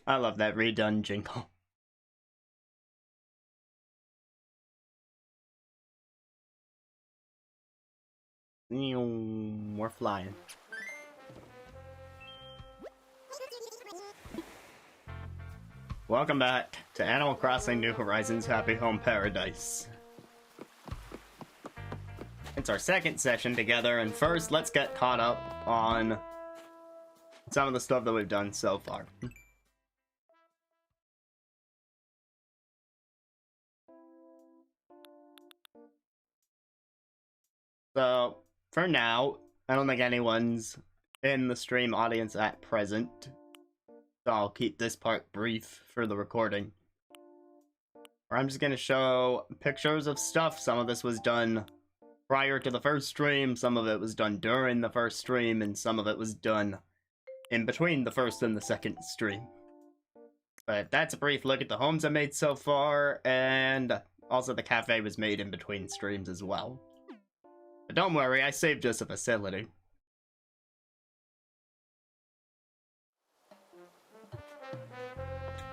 I love that redone jingle. We're flying. Welcome back to Animal Crossing New Horizons Happy Home Paradise. It's our second session together, and first let's get caught up on some of the stuff that we've done so far. So, for now, I don't think anyone's in the stream audience at present, so I'll keep this part brief for the recording. I'm just gonna show pictures of stuff. Some of this was done prior to the first stream, some of it was done during the first stream, and some of it was done in between the first and the second stream. But that's a brief look at the homes I made so far, and also the cafe was made in between streams as well. But don't worry, I saved us a facility.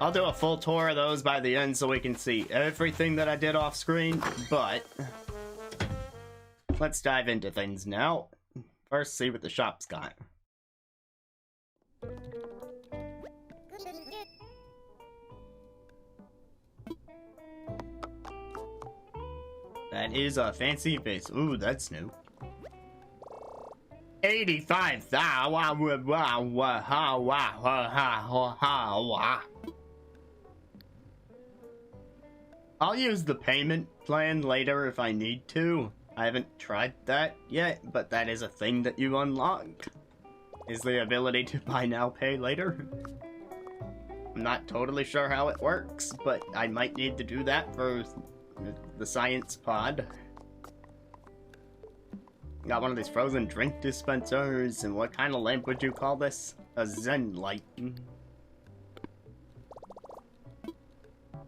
I'll do a full tour of those by the end so we can see everything that I did off screen, but let's dive into things now. First, see what the shop's got. That is a fancy vase. Ooh, that's new. 85,000. I'll use the payment plan later if I need to. I haven't tried that yet, but that is a thing that you unlock. Is the ability to buy now, pay later. I'm not totally sure how it works, but I might need to do that for the science pod. Got one of these frozen drink dispensers, and what kind of lamp would you call this? A Zen light. I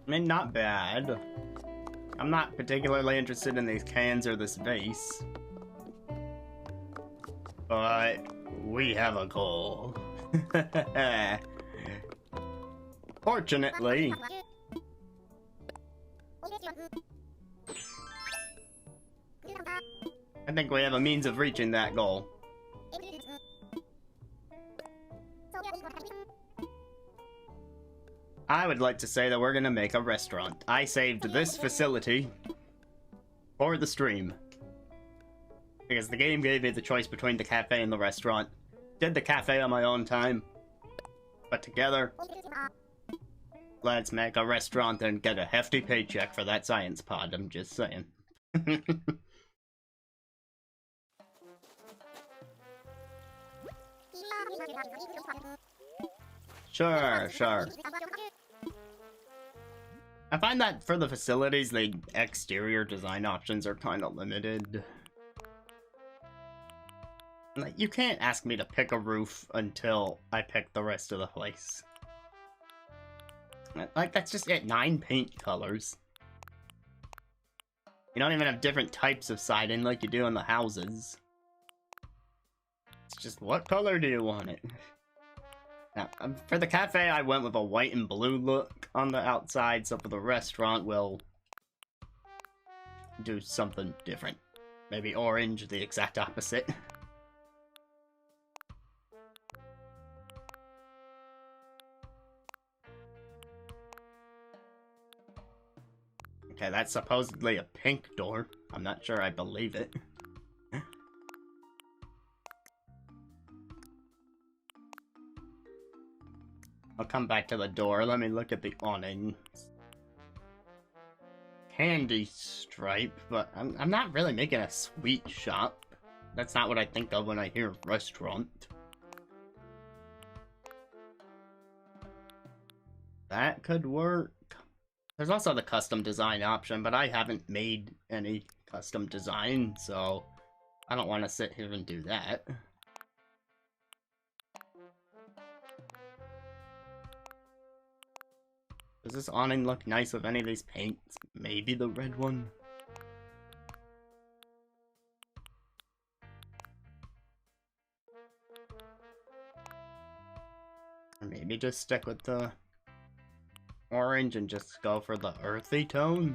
mean, not bad. I'm not particularly interested in these cans or this vase. But we have a goal. Fortunately, I think we have a means of reaching that goal. I would like to say that we're gonna make a restaurant. I saved this facility for the stream, because the game gave me the choice between the cafe and the restaurant. Did the cafe on my own time, but together, let's make a restaurant and get a hefty paycheck for that science pod, I'm just saying. Sure. I find that for the facilities, the exterior design options are kind of limited. Like, you can't ask me to pick a roof until I pick the rest of the place. Like, that's just it, 9 paint colors. You don't even have different types of siding like you do in the houses. It's just, what color do you want it? Now, for the cafe, I went with a white and blue look on the outside, so for the restaurant, we'll do something different. Maybe orange, the exact opposite. Okay, that's supposedly a pink door. I'm not sure I believe it. I'll come back to the door. Let me look at the awning. Candy stripe, but I'm not really making a sweet shop. That's not what I think of when I hear restaurant. That could work. There's also the custom design option, but I haven't made any custom design, so I don't want to sit here and do that. Does this awning look nice with any of these paints? Maybe the red one? Or maybe just stick with the orange and just go for the earthy tones.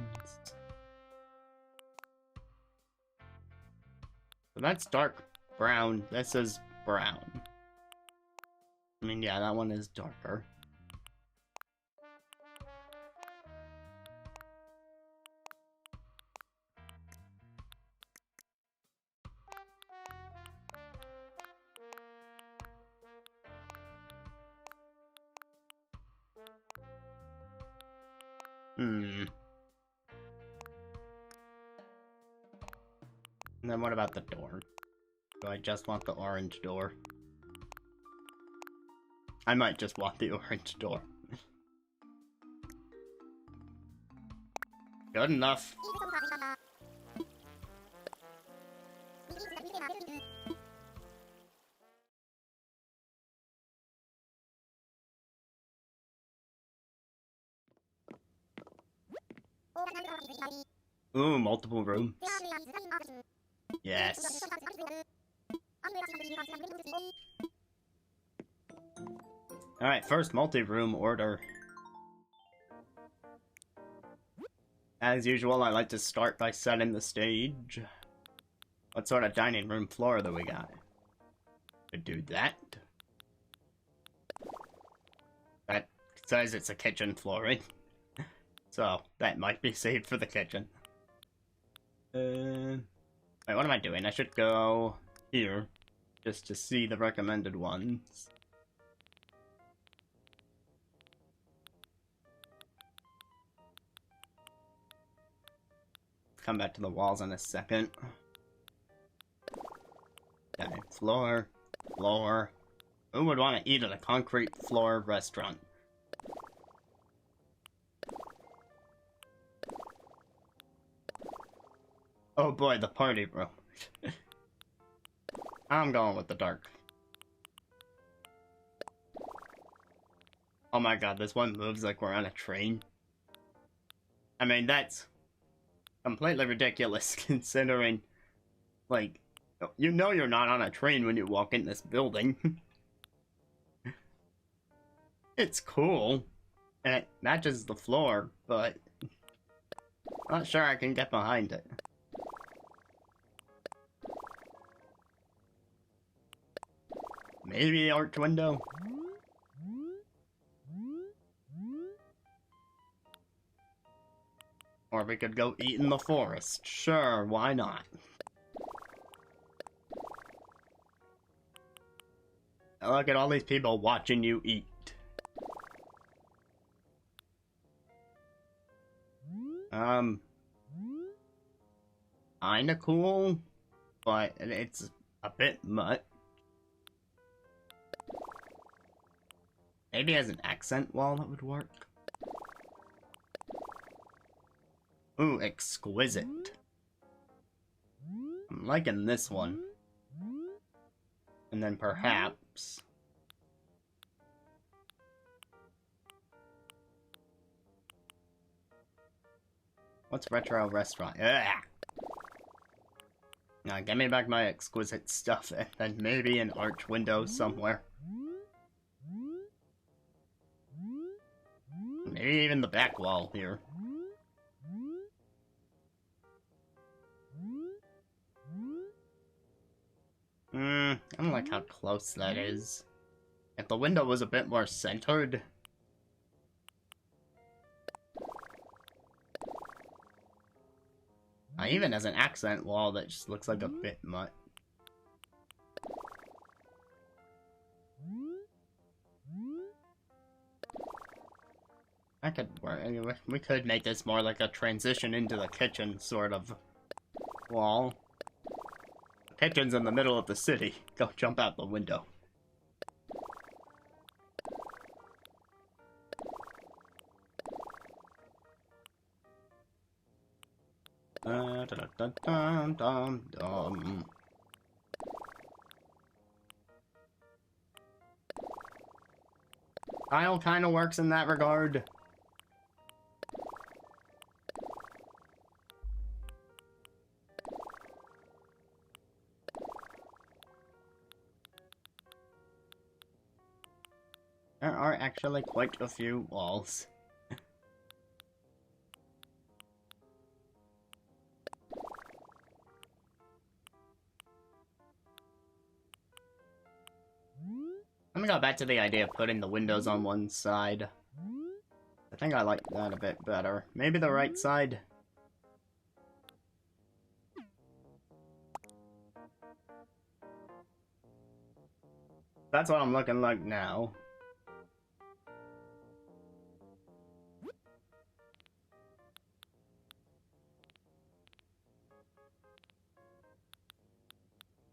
So that's dark brown. This is brown. I mean, yeah, that one is darker. And then what about the door? Do I just want the orange door? I might just want the orange door. Good enough. Ooh, multiple rooms. Yes. Alright, first multi-room order. As usual, I like to start by setting the stage. What sort of dining room floor do we got? Could do that. That says it's a kitchen floor, right? So, that might be saved for the kitchen. Wait, what am I doing? I should go here, just to see the recommended ones. Come back to the walls in a second. Okay, floor, floor. Who would want to eat at a concrete floor restaurant? Oh boy, the party room. I'm going with the dark. Oh my god, this one moves like we're on a train. I mean, that's completely ridiculous considering, like, you know you're not on a train when you walk in this building. It's cool, and it matches the floor, but not sure I can get behind it. Maybe the arch window? Or we could go eat in the forest. Sure, why not? Look at all these people watching you eat. Kinda cool, but it's a bit much. Maybe as an accent wall that would work. Ooh, exquisite. I'm liking this one. And then perhaps... What's retro restaurant? Ugh! Now get me back my exquisite stuff and then maybe an arch window somewhere. Maybe even the back wall here. I don't like how close that is. If the window was a bit more centered... Even as an accent wall, that just looks like a bit much. I could work. Anyway, we could make this more like a transition into the kitchen sort of wall. The kitchen's in the middle of the city. Go jump out the window. Tile kind of works in that regard. There are actually quite a few walls. Let me go back to the idea of putting the windows on one side. I think I like that a bit better. Maybe the right side? That's what I'm looking like now.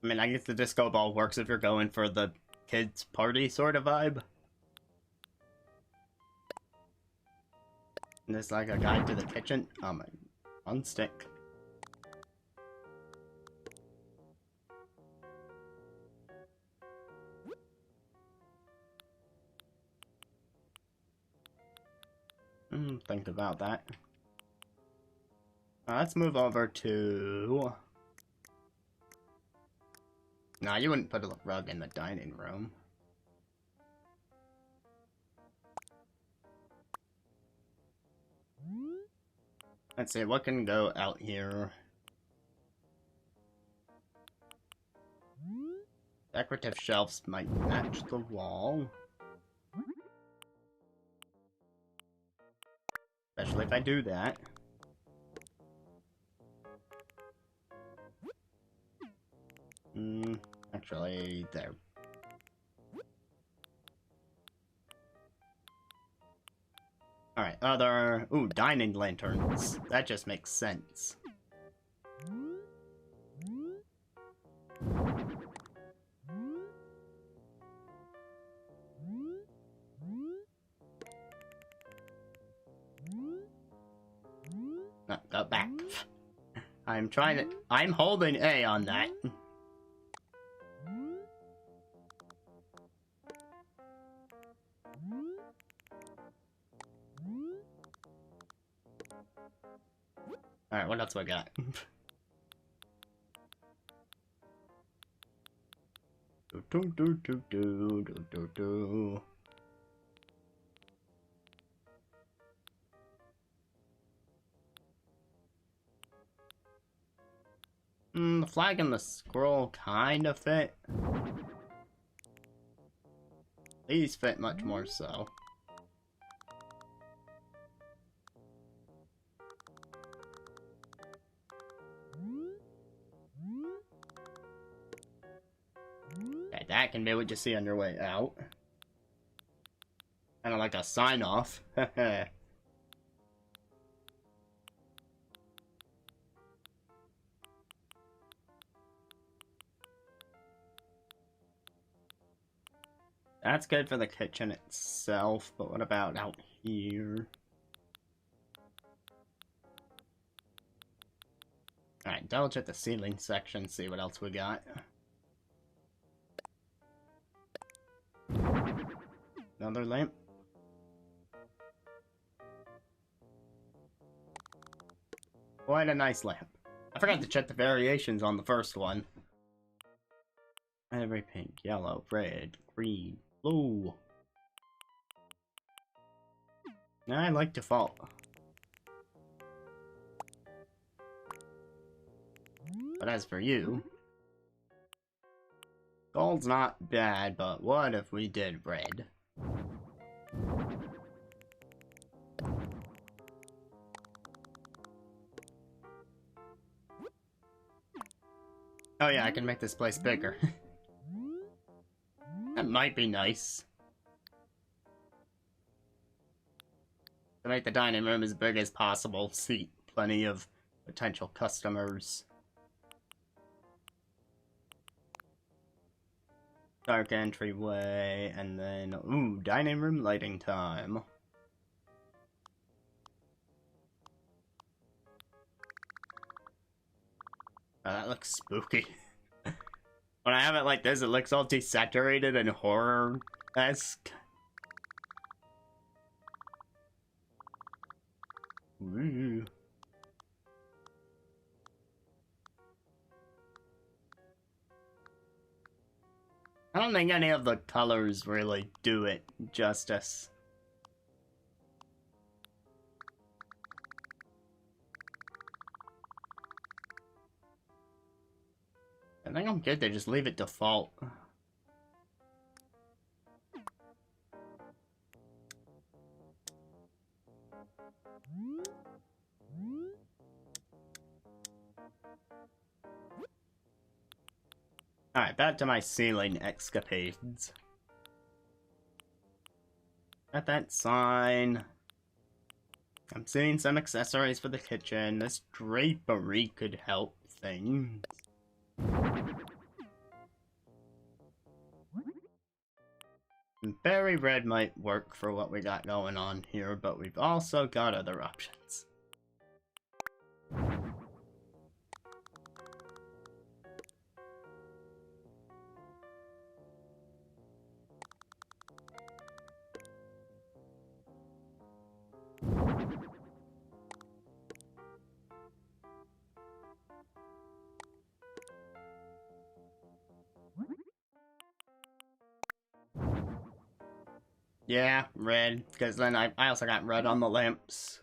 I mean, I guess the disco ball works if you're going for the kids' party sort of vibe. And there's like a guide to the kitchen. Oh my, unstick. Think about that. Let's move over to... Nah, you wouldn't put a rug in the dining room. Let's see, what can go out here? Decorative shelves might match the wall. Especially if I do that. Actually, there. Alright, other... Ooh, dining lanterns. That just makes sense. No, go back. I'm trying to... I'm holding A on that. Alright, what else we got? The flag and the scroll kind of fit. These fit much more so. Okay, that can be what you see on your way out. Kind of like a sign off. That's good for the kitchen itself, but what about out here? Alright, double check the ceiling section, see what else we got. Another lamp. Quite a nice lamp. I forgot to check the variations on the first one. Every pink, yellow, red, green, blue. I like default. But as for you, gold's not bad, but what if we did red? Oh yeah, I can make this place bigger. That might be nice. To make the dining room as big as possible, seat plenty of potential customers. Dark entryway, and then, ooh, dining room lighting time. Oh, that looks spooky. When I have it like this, it looks all desaturated and horror-esque. Ooh. I don't think any of the colors really do it justice. I think I'm good, they just leave it default. Alright, back to my ceiling escapades. Got that sign. I'm seeing some accessories for the kitchen. This drapery could help things. Berry red might work for what we got going on here, but we've also got other options. Yeah, red, because then I also got red on the lamps.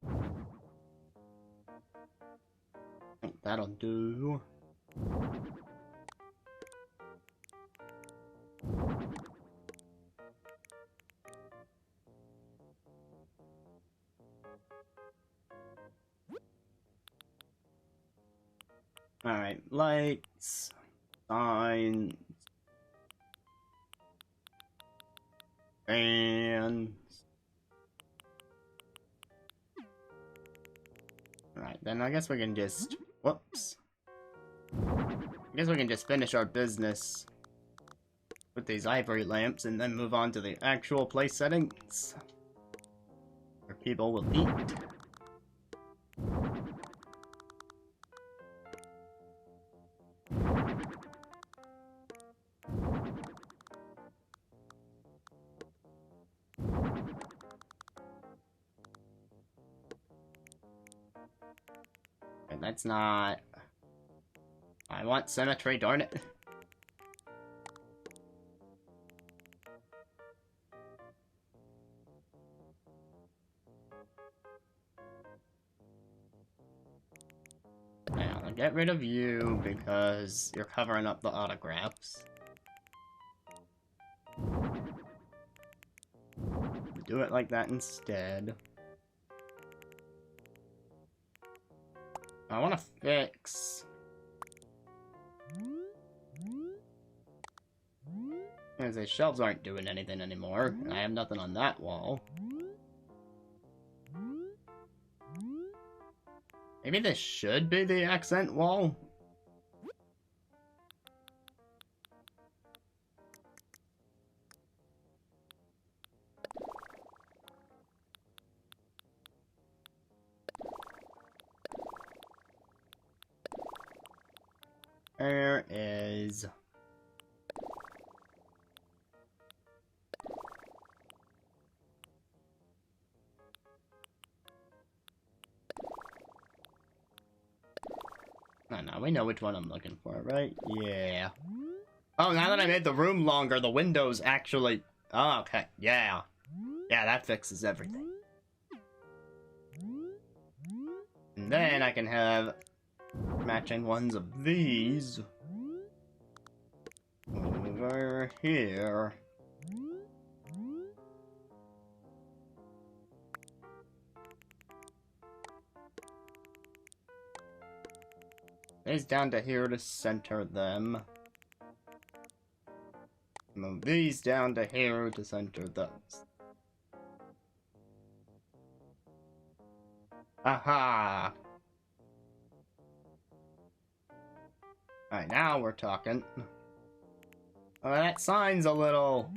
I think that'll do. Alright, lights, signs, fans. Alright, then I guess we can just... Whoops. I guess we can just finish our business with these ivory lamps and then move on to the actual place settings, where people will eat. And that's not... I want symmetry, darn it. Now, I'll get rid of you because you're covering up the autographs. Do it like that instead. I want to fix... Because the shelves aren't doing anything anymore, and I have nothing on that wall. Maybe this should be the accent wall? There is... Oh, no, we know which one I'm looking for, right? Yeah. Oh, now that I made the room longer, the windows actually... Oh, okay, yeah. Yeah, that fixes everything. And then I can have matching ones of these over here. These down to here to center them. Move these down to here to center those. Aha! Alright, now we're talking. Oh, that sign's a little...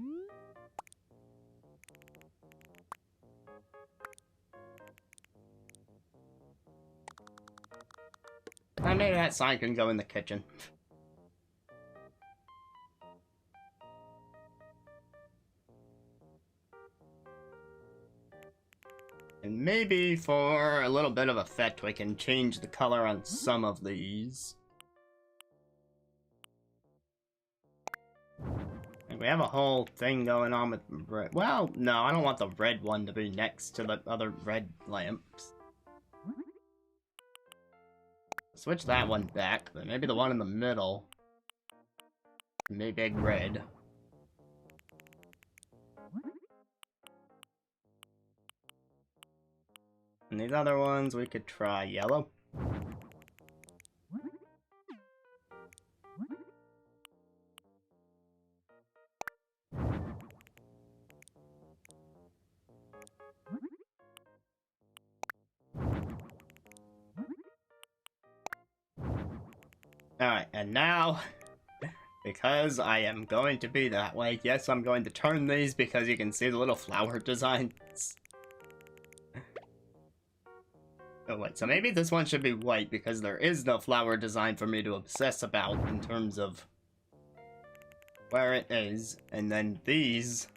maybe that sign can go in the kitchen. And maybe for a little bit of effect, we can change the color on some of these. We have a whole thing going on with red. Well, no, I don't want the red one to be next to the other red lamps. Switch that one back, but maybe the one in the middle. Maybe big red. And these other ones, we could try yellow. Alright, and now, because I am going to be that way, yes, I'm going to turn these because you can see the little flower designs. Oh wait, so maybe this one should be white because there is no flower design for me to obsess about in terms of where it is, and then these...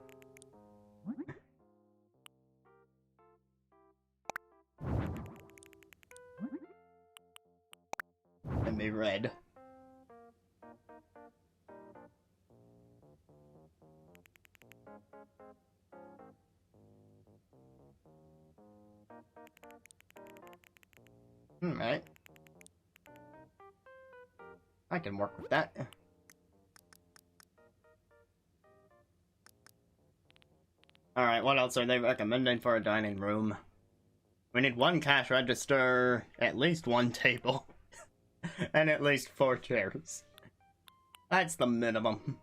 can be red. Alright. I can work with that. Alright, what else are they recommending for a dining room? We need one cash register, at least one table, and at least 4 chairs. That's the minimum.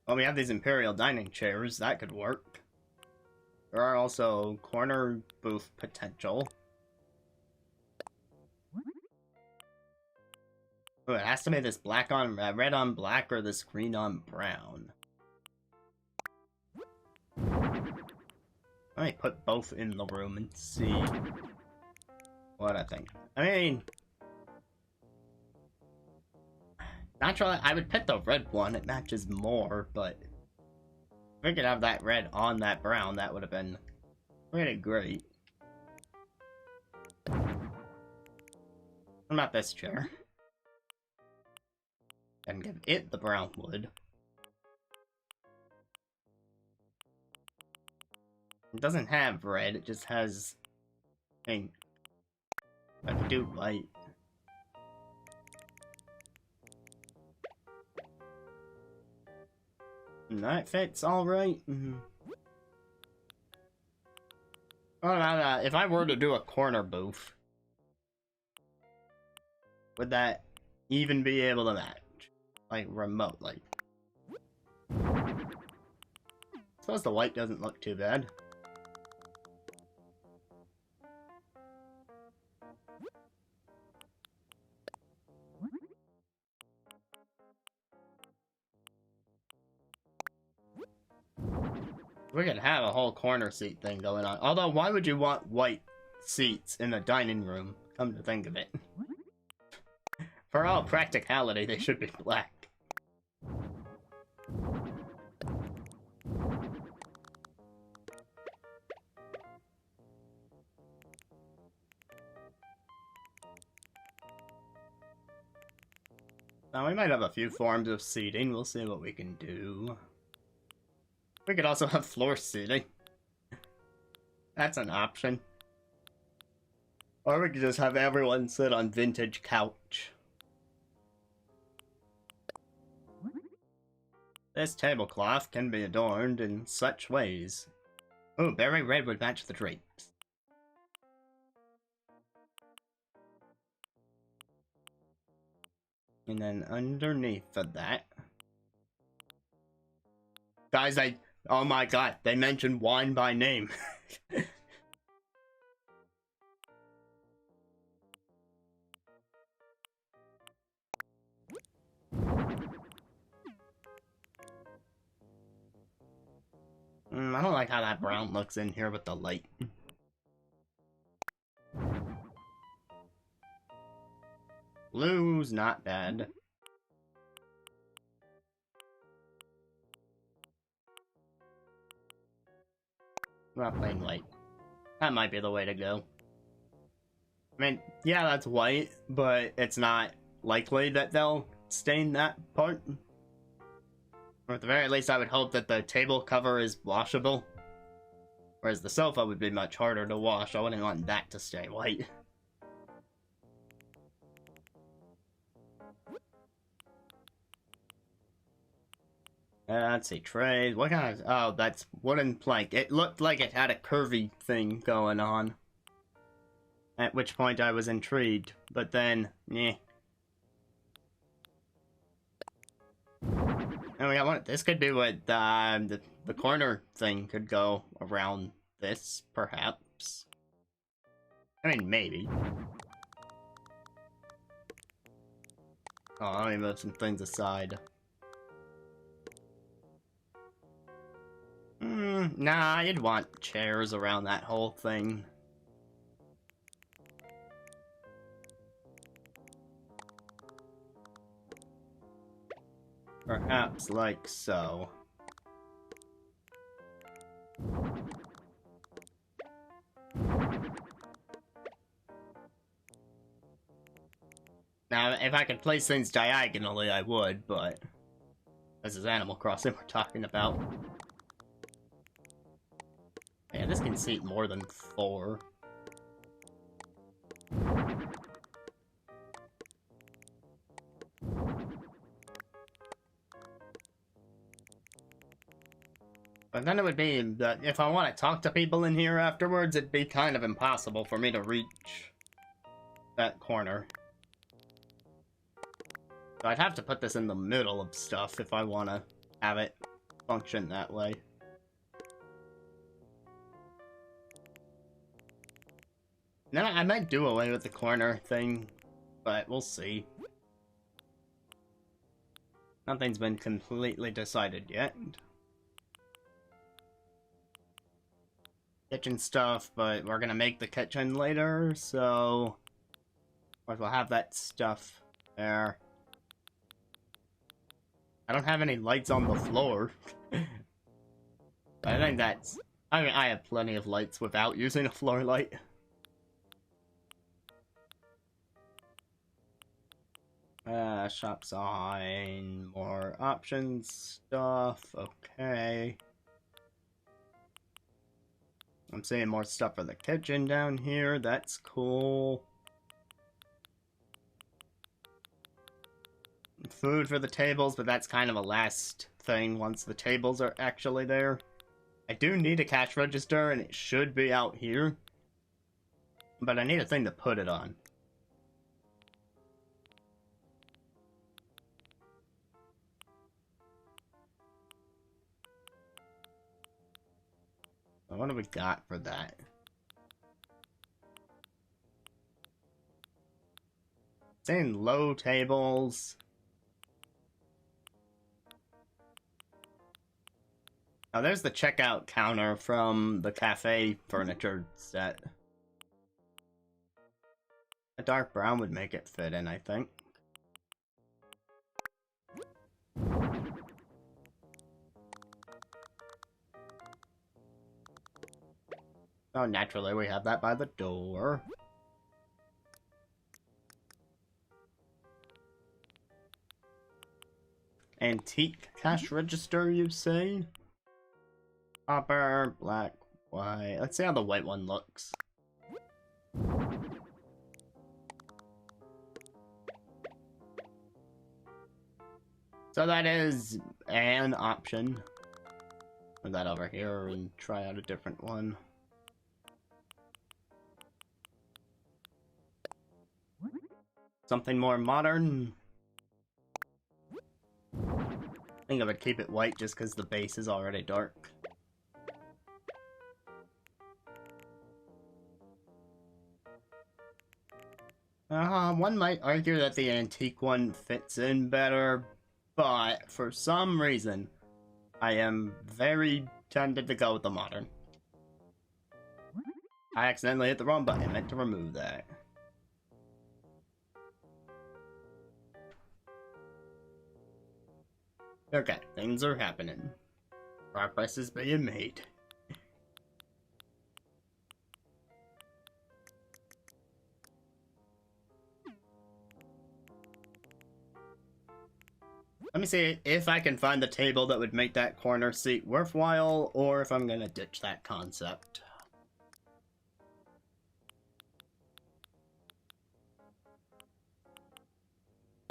Well, we have these Imperial dining chairs, that could work. There are also corner booth potential. Oh, it has to be this black on red on black or this green on brown. Let me put both in the room and see what I think. I mean, naturally, I would pick the red one. It matches more, but if we could have that red on that brown, that would have been pretty great. What about this chair? And give it the brown wood. It doesn't have red, it just has pink. I could do white. And that fits alright. What about if I were to do a corner booth? Would that even be able to match? Like, remotely. I suppose the white doesn't look too bad. We could have a whole corner seat thing going on. Although, why would you want white seats in a dining room? Come to think of it. For all practicality, they should be black. Now, we might have a few forms of seating. We'll see what we can do. We could also have floor seating. That's an option. Or we could just have everyone sit on vintage couch. This tablecloth can be adorned in such ways. Oh, berry red would match the drapes. And then underneath of that... Guys, oh my god, they mentioned wine by name. I don't like how that brown looks in here with the light. Blue's not bad. Not plain white. That might be the way to go. I mean, yeah, that's white, but it's not likely that they'll stain that part. Or at the very least, I would hope that the table cover is washable. Whereas the sofa would be much harder to wash. I wouldn't want that to stay white. Let's see, trays. What kind of... Oh, that's wooden plank. It looked like it had a curvy thing going on. At which point I was intrigued. But then, eh. And we got one. This could be what the corner thing could go around this, perhaps. I mean, maybe. Oh, let me move some things aside. Nah, you'd want chairs around that whole thing. Perhaps like so. Now, if I could place things diagonally, I would, but... This is Animal Crossing we're talking about. Yeah, this can seat more than 4. But then it would be that if I want to talk to people in here afterwards, it'd be kind of impossible for me to reach that corner. So I'd have to put this in the middle of stuff if I want to have it function that way. Then I might do away with the corner thing, but we'll see. Nothing's been completely decided yet. Kitchen stuff, but we're gonna make the kitchen later, so... Of course, we'll have that stuff there. I don't have any lights on the floor. I think that's... I mean, I have plenty of lights without using a floor light. Shop sign, more options stuff, okay. I'm seeing more stuff for the kitchen down here, that's cool. Food for the tables, but that's kind of a last thing once the tables are actually there. I do need a cash register, and it should be out here. But I need a thing to put it on. So what do we got for that? Saying low tables. Oh, there's the checkout counter from the cafe furniture set. A dark brown would make it fit in, I think. Oh, naturally, we have that by the door. Antique cash register, you say? Copper, black, white. Let's see how the white one looks. So that is an option. Put that over here and try out a different one. Something more modern. I think I would keep it white just because the base is already dark. One might argue that the antique one fits in better, but for some reason, I am very tempted to go with the modern. I accidentally hit the wrong button. I meant to remove that. Okay, things are happening. Progress is being made. Let me see if I can find the table that would make that corner seat worthwhile, or if I'm gonna ditch that concept.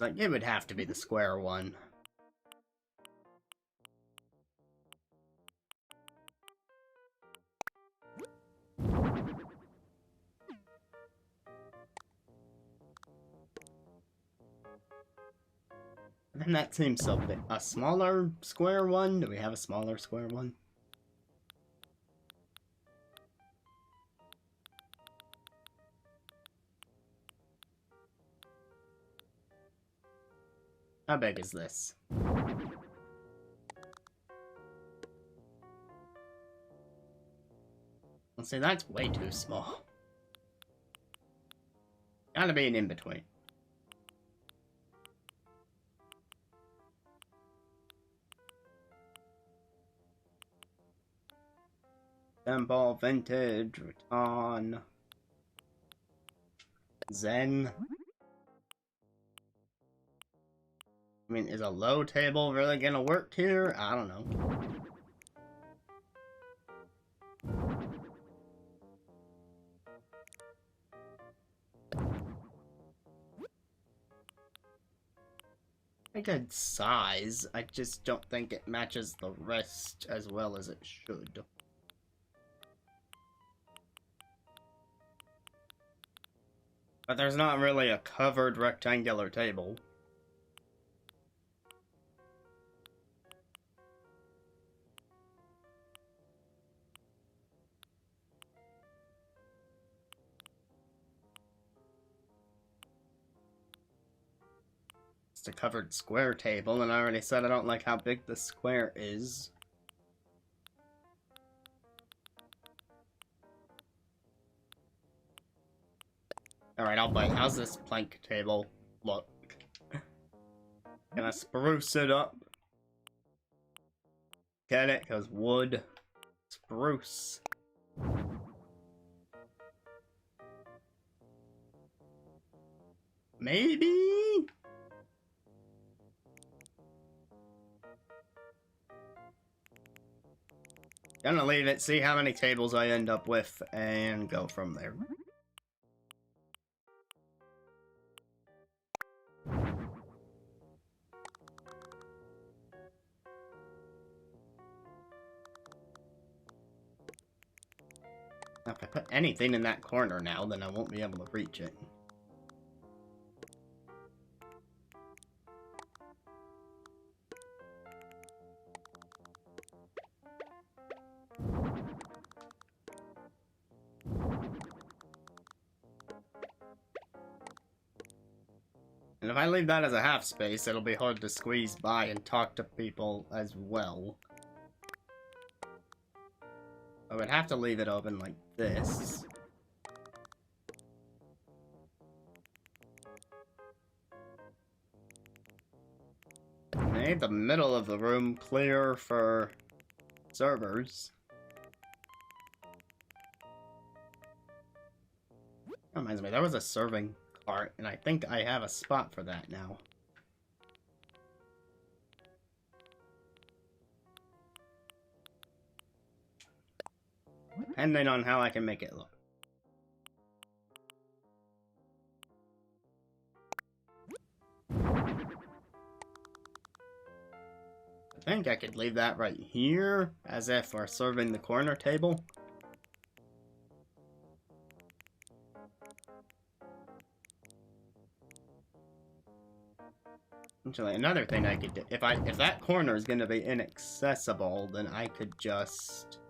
Like, it would have to be the square one. And that seems so big. A smaller square one? Do we have a smaller square one? How big is this? Let's see, that's way too small. Gotta be an in-between. Temple, Vintage, Raton, Zen. I mean, is a low table really gonna work here? I don't know. A good size. I just don't think it matches the rest as well as it should. But there's not really a covered rectangular table. It's a covered square table, and I already said I don't like how big the square is. Alright, I'll bite. How's this plank table look? Can I spruce it up? Get it? Because wood. Spruce. Maybe? Gonna leave it, see how many tables I end up with, and go from there. If I put anything in that corner now, then I won't be able to reach it. And if I leave that as a half space, it'll be hard to squeeze by and talk to people as well. I would have to leave it open like this. Made the middle of the room clear for servers. Reminds me, there was a serving cart, and I think I have a spot for that now. Depending on how I can make it look. I think I could leave that right here, as if we're serving the corner table. Actually, another thing I could do, if that corner is going to be inaccessible, then I could just...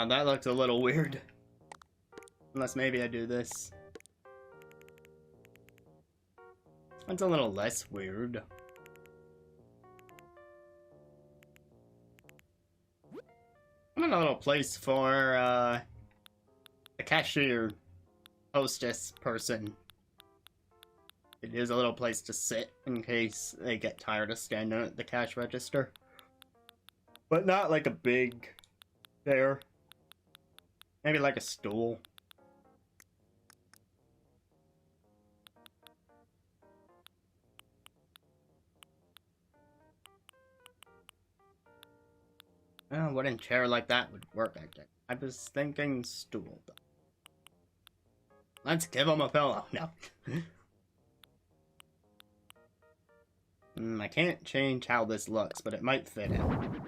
that looks a little weird. Unless maybe I do this. That's a little less weird. I want a little place for, a cashier, hostess person it is a little place to sit in case they get tired of standing at the cash register. But not like a big chair. Maybe like a stool. A wooden chair like that would work, I think. I was thinking stool, though. Let's give him a pillow. No. I can't change how this looks, but it might fit in.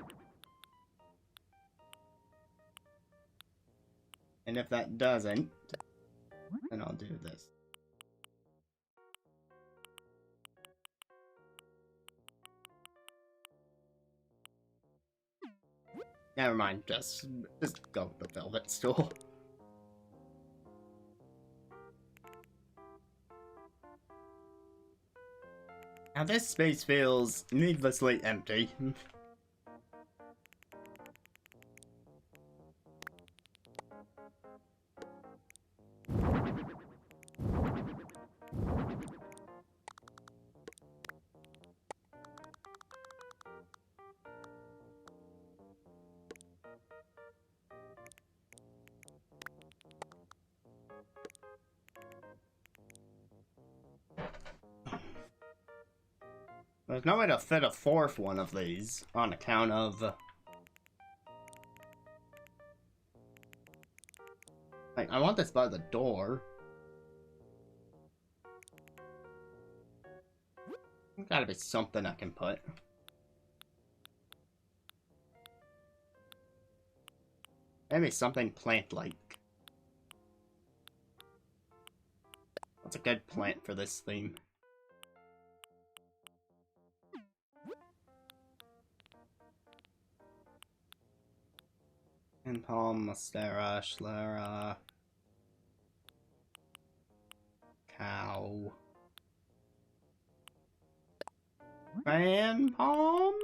And if that doesn't, then I'll do this. Never mind, just go with the velvet stool. Now this space feels needlessly empty. There's no way to fit a fourth one of these on account of... like, I want this by the door. There's gotta be something I can put. Maybe something plant-like. What's a good plant for this theme? And palm, Monstera, Schlera, cow, fan palm.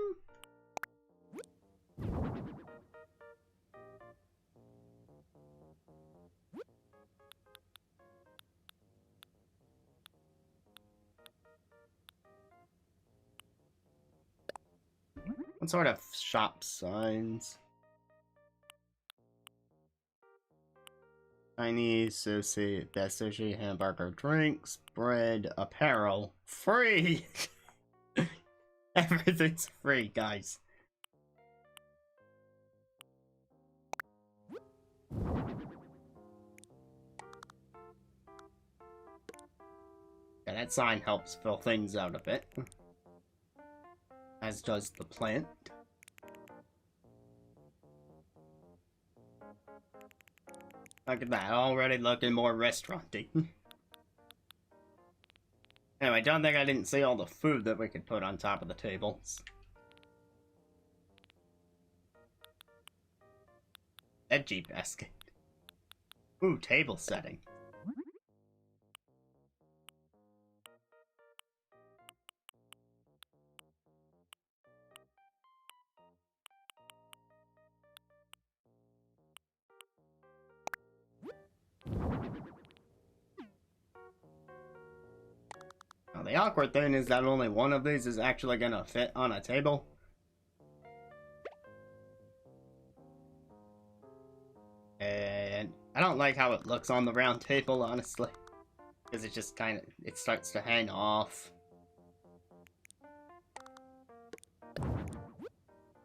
What sort of shop signs? Chinese, sushi, best sushi, hamburger, drinks, bread, apparel, free! Everything's free, guys. Yeah, that sign helps fill things out a bit. As does the plant. Look at that, already looking more restaurant-y. Anyway, don't think I didn't see all the food that we could put on top of the tables. Veggie basket. Ooh, table setting. Now, the awkward thing is that only one of these is actually gonna fit on a table. And I don't like how it looks on the round table, honestly. Because it just kind of, it starts to hang off.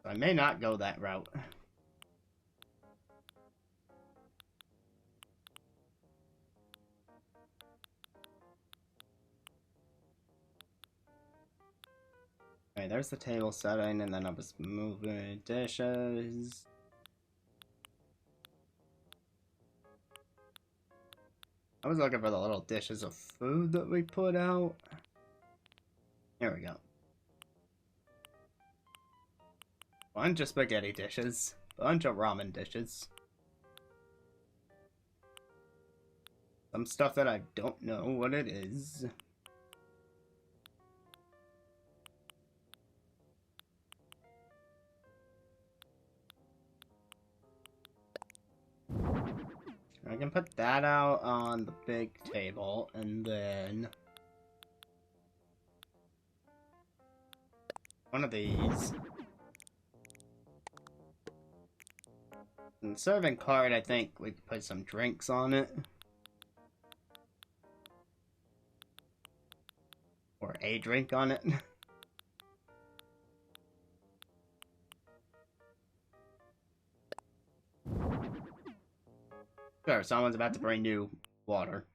I may not go that route. Okay, there's the table setting, and then I was moving dishes. I was looking for the little dishes of food that we put out. Here we go. Bunch of spaghetti dishes. Bunch of ramen dishes. Some stuff that I don't know what it is. I can put that out on the big table, and then one of these. And the serving card, I think we could put some drinks on it. Or a drink on it. Sure, someone's about to bring you water.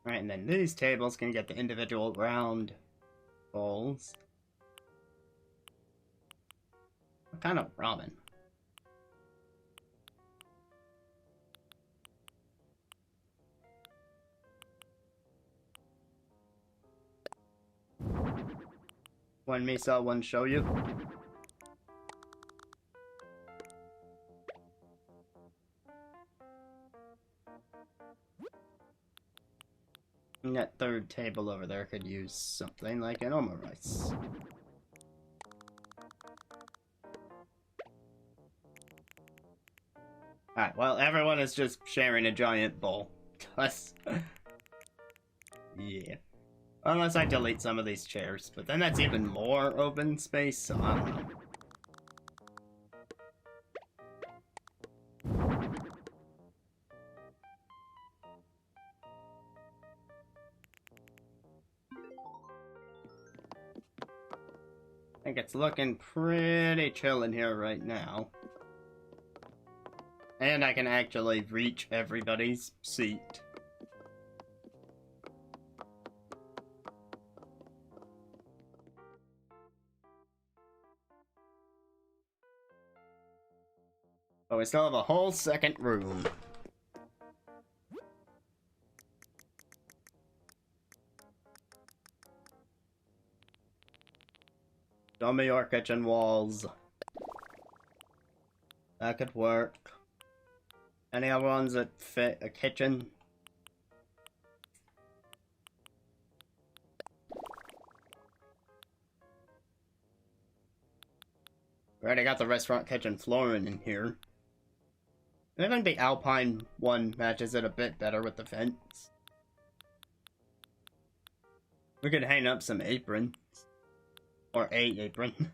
Alright, and then these tables can get the individual round bowls. What kind of ramen? One miso, one shoyu. And that third table over there could use something like an omurice. Alright, well, everyone is just sharing a giant bowl. Yeah. Unless I delete some of these chairs, but then that's even more open space, so I don't know. I think it's looking pretty chill in here right now. And I can actually reach everybody's seat. But we still have a whole second room. Show me your kitchen walls. That could work. Any other ones that fit a kitchen? We already got the restaurant kitchen flooring in here. I think the Alpine one matches it a bit better with the fence. We could hang up some aprons. Or a apron.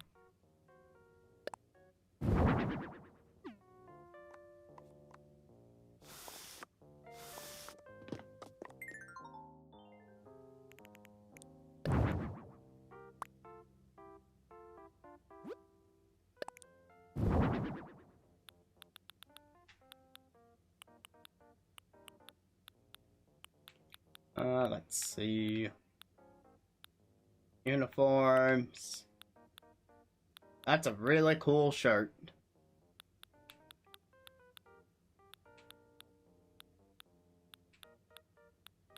Let's see. Uniforms. That's a really cool shirt.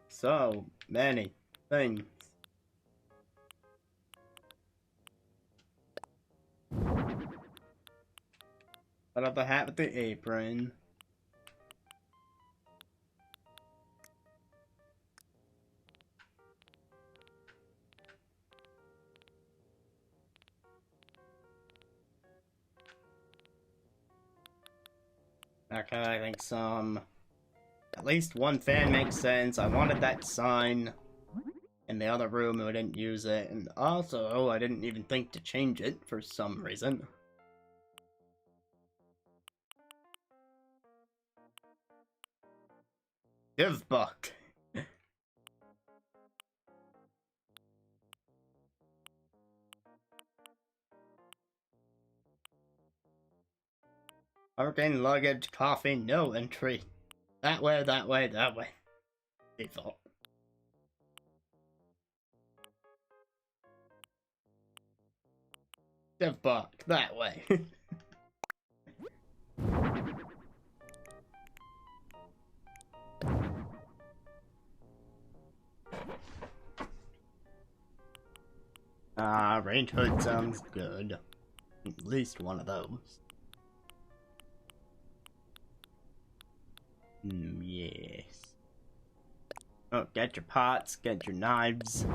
So many things. Put up the hat with the apron. Okay, I think at least one fan makes sense. I wanted that sign in the other room and we didn't use it. And also, I didn't even think to change it for some reason. Give buck. Hurricane luggage, coffee, no entry. That way, that way, that way. Default. Give buck, that way. Range hood sounds good. At least one of those. Yes. Oh, get your pots, get your knives.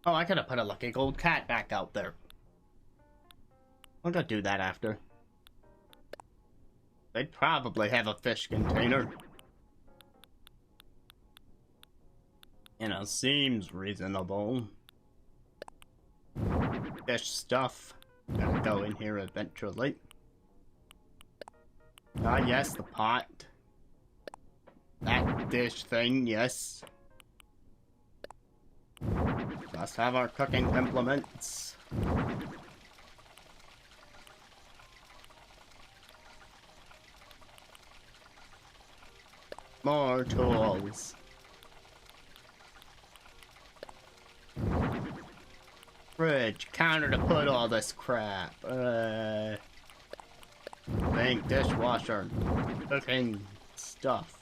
Oh, I could have put a lucky gold cat back out there. I'll go do that after. They'd probably have a fish container. You know, seems reasonable. Fish stuff. Gonna go in here eventually. Ah, yes, the pot. That dish thing, yes. Must have our cooking implements. More tools. Fridge, counter to put all this crap. Sink, dishwasher, cooking stuff.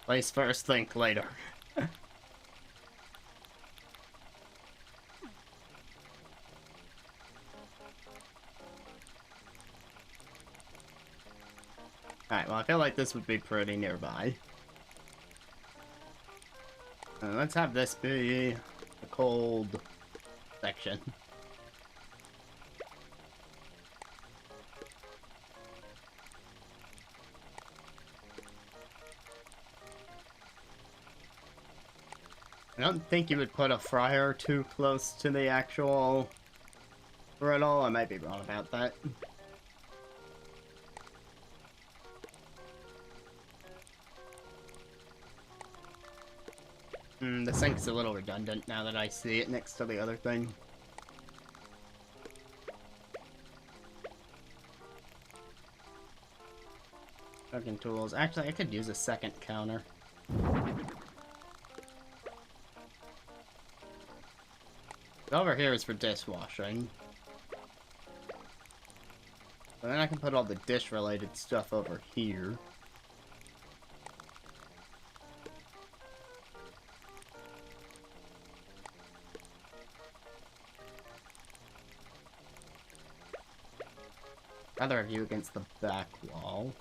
Place first, think later. Alright, well I feel like this would be pretty nearby. Let's have this be the cold section. I don't think you would put a fryer too close to the actual griddle. I might be wrong about that. The sink's a little redundant now that I see it next to the other thing. Cooking tools. Actually, I could use a second counter. Over here is for dishwashing. But then I can put all the dish-related stuff over here. Other view against the back wall.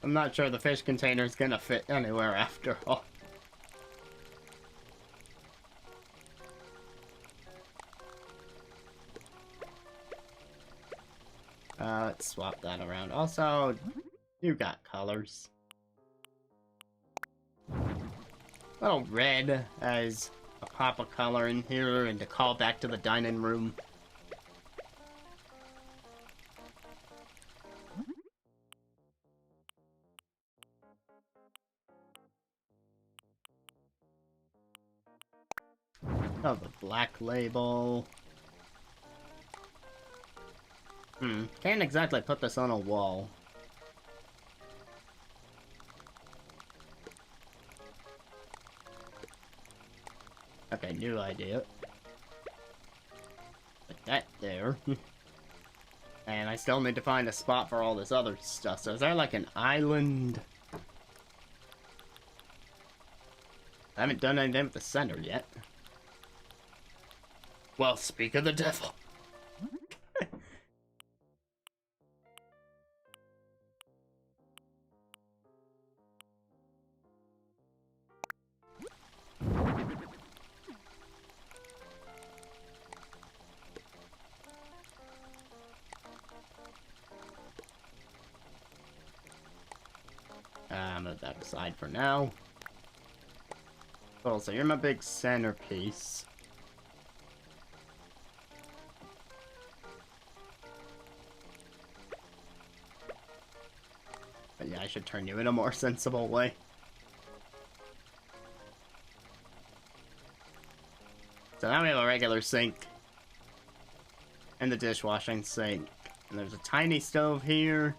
I'm not sure the fish container is gonna fit anywhere after all. Let's swap that around. Also, you got colors. Little red as a pop of color in here and to call back to the dining room. Oh, the black label. Can't exactly put this on a wall. Okay, new idea. Put that there. And I still need to find a spot for all this other stuff. So is there like an island? I haven't done anything with the center yet. Well, speak of the devil. Move that aside for now. Cool, so you're my big centerpiece. But yeah, I should turn you in a more sensible way. So now we have a regular sink. And the dishwashing sink. And there's a tiny stove here.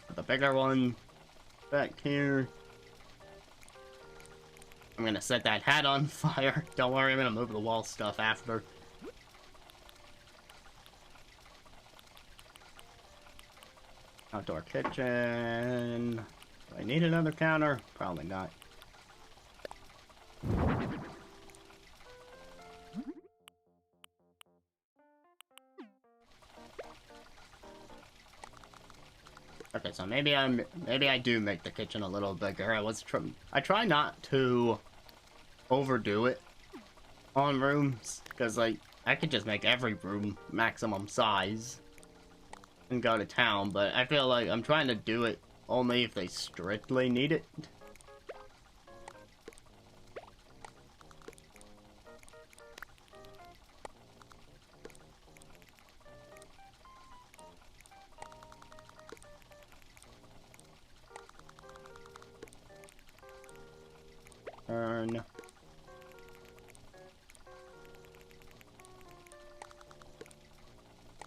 With a bigger one back here. I'm gonna set that hat on fire. Don't worry, I'm gonna move the wall stuff after. Outdoor kitchen. Do I need another counter? Probably not. Okay, so maybe I do make the kitchen a little bigger. I try not to overdo it on rooms, because like I could just make every room maximum size and go to town, but I feel like I'm trying to do it only if they strictly need it. Turn.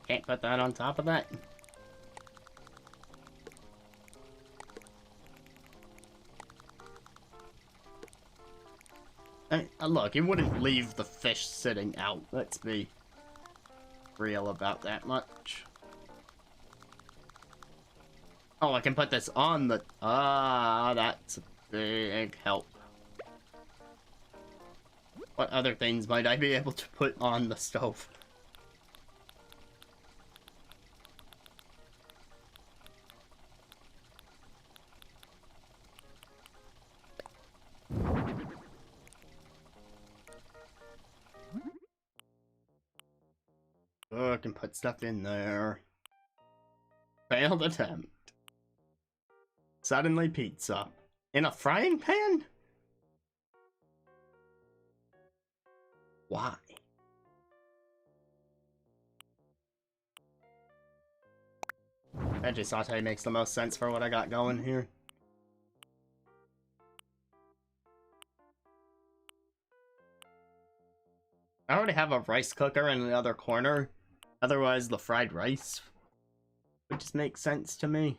Can't put that on top of that. Look, you wouldn't leave the fish sitting out. Let's be real about that much. Oh, I can put this on the... Ah, that's a big help. What other things might I be able to put on the stove? Oh, I can put stuff in there. Failed attempt. Suddenly pizza. In a frying pan? Why? Veggie saute makes the most sense for what I got going here. I already have a rice cooker in the other corner. Otherwise, the fried rice would just make sense to me.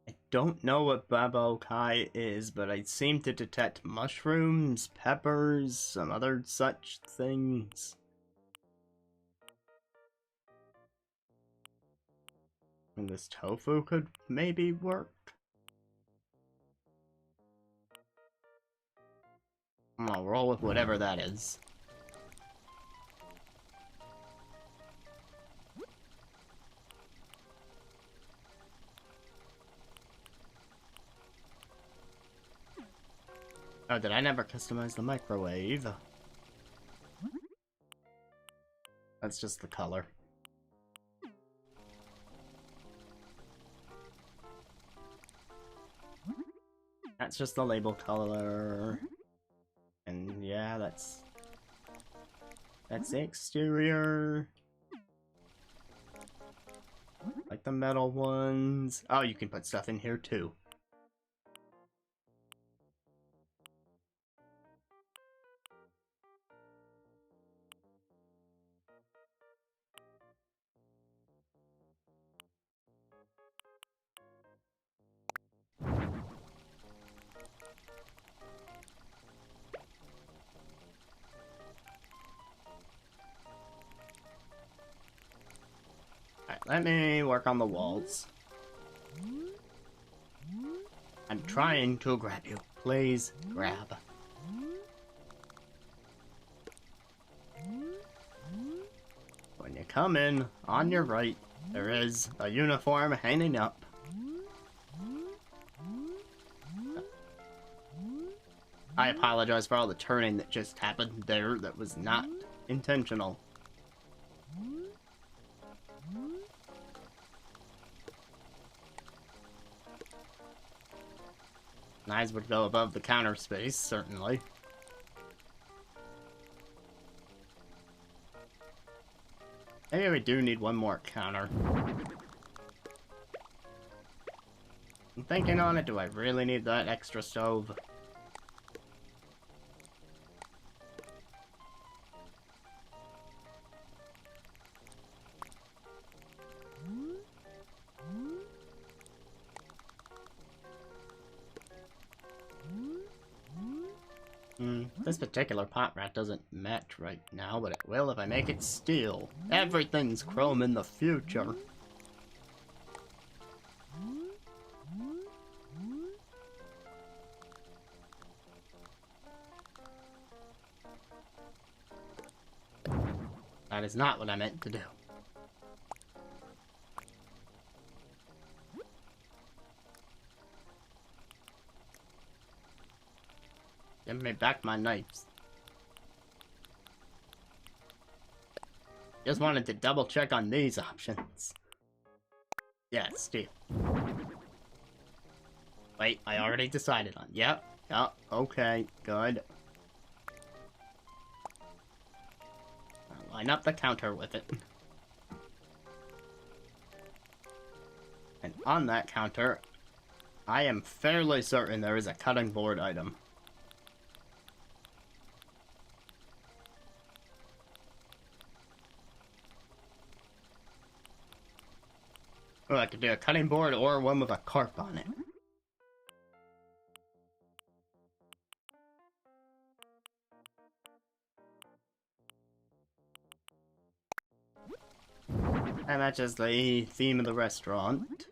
I don't know what babo kai is, but I seem to detect mushrooms, peppers, some other such things. And this tofu could maybe work. I'll roll with whatever that is. Oh, did I never customize the microwave? That's just the color. That's just the label color. And yeah, that's the exterior. Like the metal ones. Oh, you can put stuff in here too. Alright, let me work on the walls. I'm trying to grab you. Please grab. When you come in, on your right, there is a uniform hanging up. I apologize for all the turning that just happened there. That was not intentional. Knives would go above the counter space, certainly. Maybe we do need one more counter. I'm thinking on it, do I really need that extra stove? This particular pot rack doesn't match right now, but it will if I make it steel. Everything's chrome in the future. That is not what I meant to do. Give me back my knives. Just wanted to double check on these options. Yeah, steel. Wait, I already decided on. Yep. Yep. Okay. Good. I'll line up the counter with it. And on that counter, I am fairly certain there is a cutting board item. Oh, I could do a cutting board or one with a carp on it. That matches the theme of the restaurant.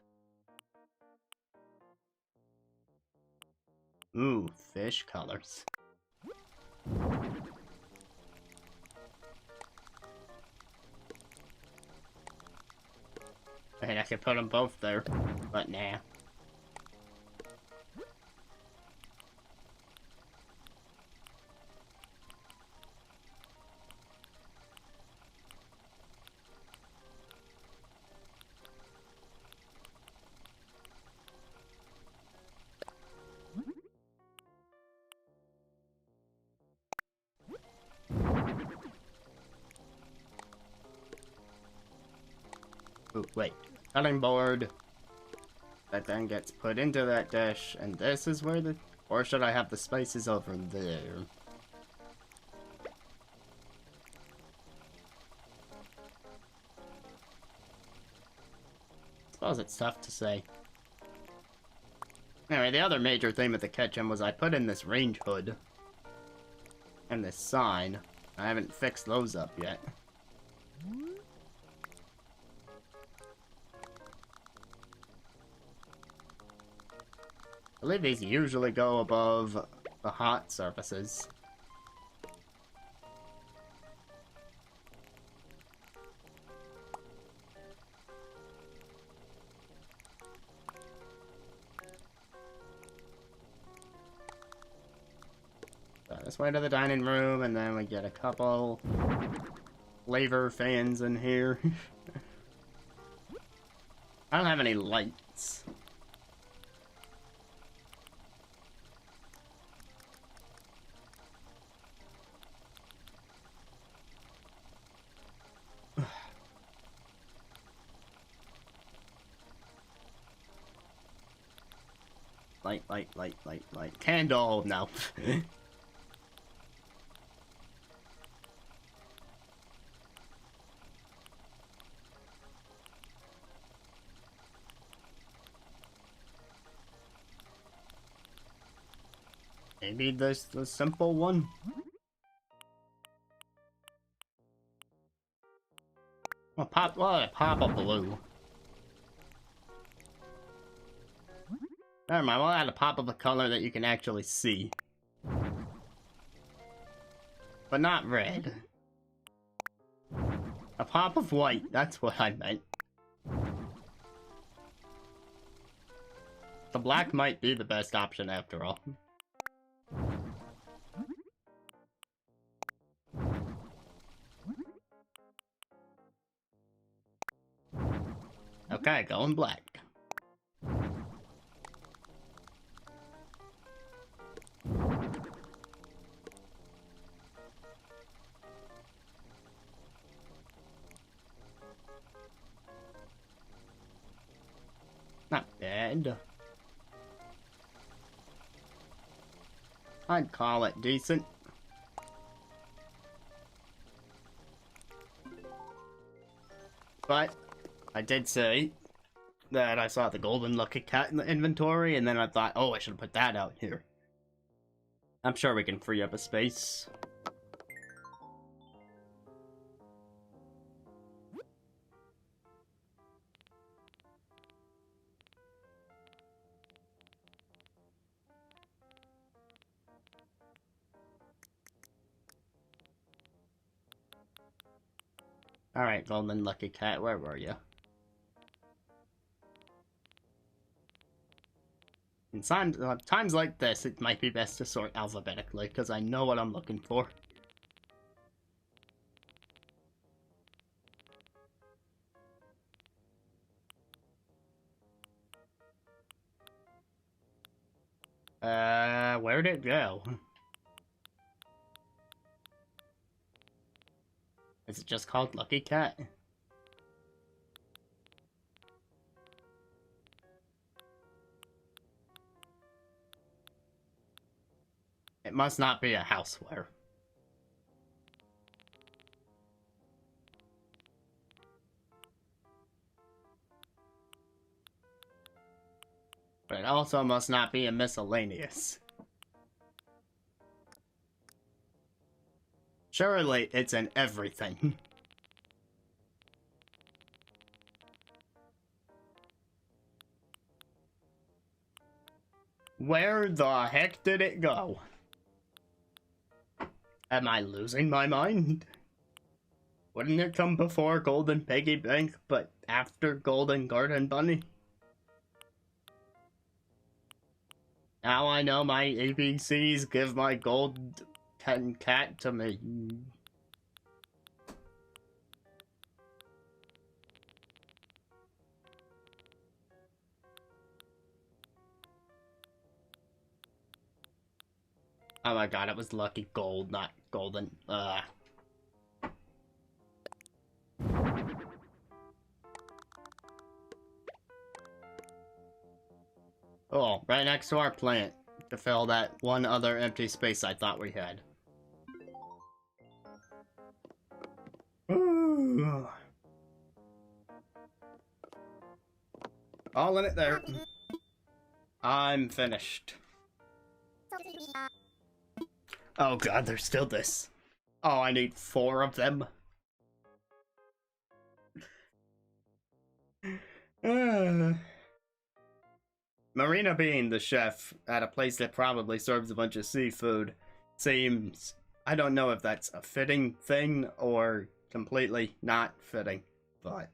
Ooh, fish colors. I could put them both there, but nah. Ooh, wait. Cutting board. That then gets put into that dish, and this is where the... Or should I have the spices over there? I suppose it's tough to say. Anyway, the other major theme at the kitchen was I put in this range hood. And this sign. I haven't fixed those up yet. I believe these usually go above the hot surfaces. So this way to the dining room, and then we get a couple flavor fans in here. I don't have any lights. Light. Candle! No. Maybe this the simple one? Well, pop a blue. Never mind, we'll add a pop of a color that you can actually see. But not red. A pop of white, that's what I meant. The black might be the best option after all. Okay, going black. Not bad. I'd call it decent. But I did say that I saw the golden lucky cat in the inventory, and then I thought, oh, I should put that out here. I'm sure we can free up a space. Alright, golden lucky cat, where were you? times like this, it might be best to sort alphabetically, because I know what I'm looking for. Where'd it go? Is it just called Lucky Cat? It must not be a houseware. But it also must not be a miscellaneous. Surely it's in everything. Where the heck did it go? Am I losing my mind? Wouldn't it come before Golden Piggy Bank, but after Golden Garden Bunny? Now I know my ABCs, give my gold cat to me. Oh my god, it was Lucky Gold, not Golden. Oh, right next to our plant, to fill that one other empty space I thought we had. All in it there. I'm finished. Oh god, there's still this. Oh, I need 4 of them. Marina being the chef at a place that probably serves a bunch of seafood seems... I don't know if that's a fitting thing or completely not fitting, but...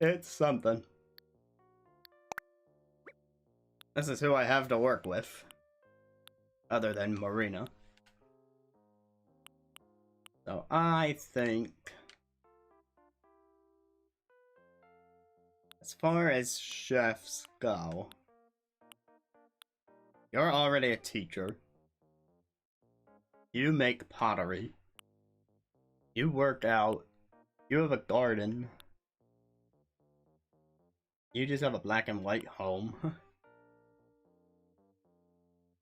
it's something. This is who I have to work with. Other than Marina. So I think... as far as chefs go... you're already a teacher. You make pottery. You work out. You have a garden. You just have a black and white home.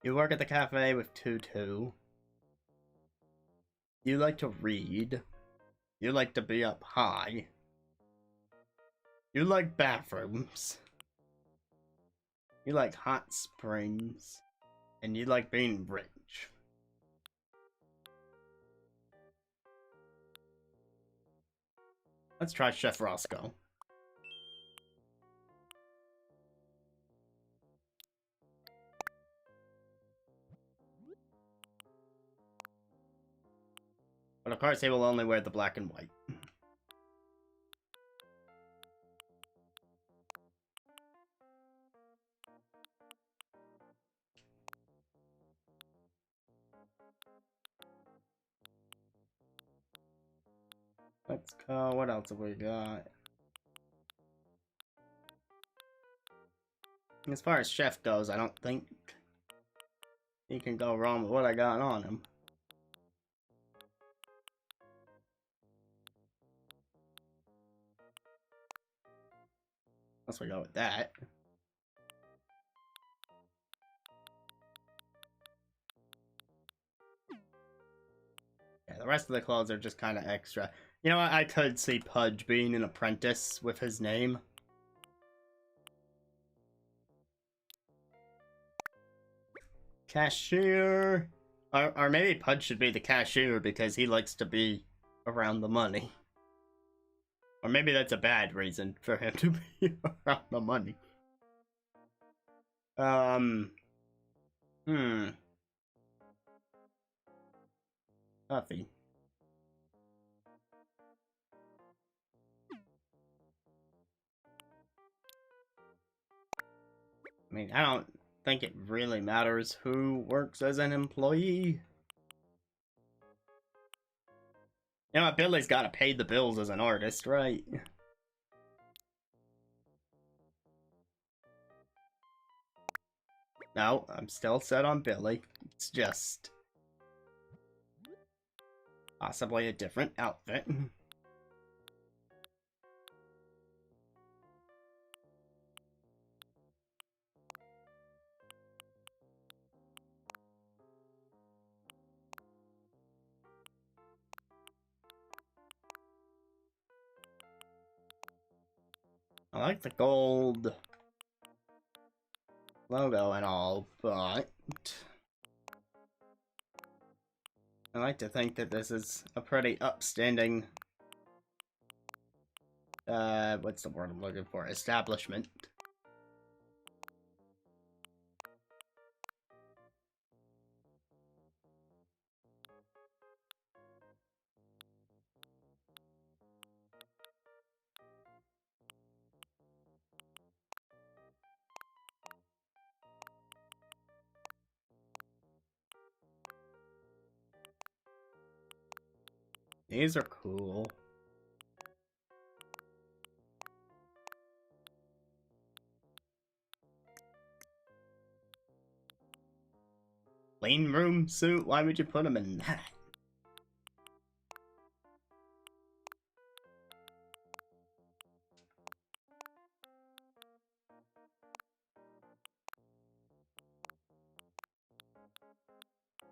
You work at the cafe with Tutu. You like to read. You like to be up high. You like bathrooms. You like hot springs. And you like being rich. Let's try Chef Roscoe. But of course he will only wear the black and white. Let's go, what else have we got? As far as chef goes, I don't think he can go wrong with what I got on him. Unless we go with that. Yeah, the rest of the clothes are just kind of extra. You know what, I could see Pudge being an apprentice with his name. Cashier. Or maybe Pudge should be the cashier because he likes to be around the money. Or maybe that's a bad reason for him to be around the money. Puffy. I mean, I don't think it really matters who works as an employee. You know what, Billy's gotta pay the bills as an artist, right? No, I'm still set on Billy. It's just possibly a different outfit. I like the gold logo and all, but I like to think that this is a pretty upstanding, what's the word I'm looking for? Establishment. These are cool. Clean room suit? Why would you put him in that?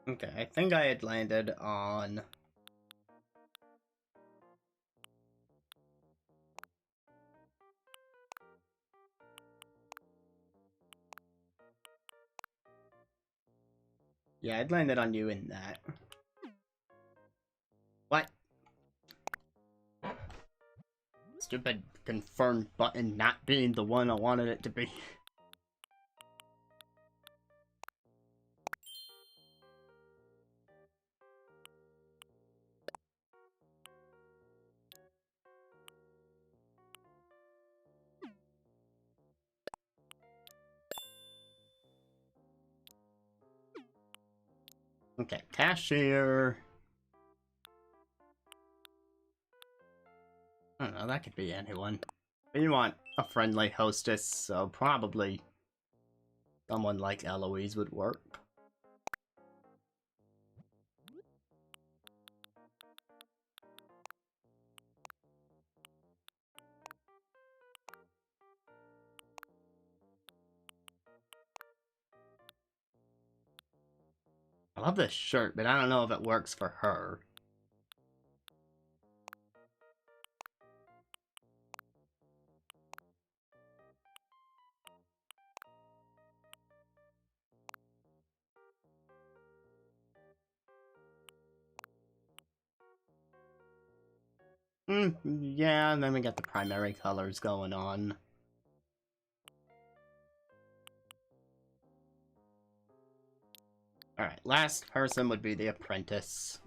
Okay, I think I had landed on... Yeah, I'd landed on you in that. What? Stupid confirm button not being the one I wanted it to be. Okay, cashier. I don't know, that could be anyone. But you want a friendly hostess, so probably someone like Eloise would work. I love this shirt, but I don't know if it works for her. Yeah, and then we got the primary colors going on. Alright, last person would be the apprentice.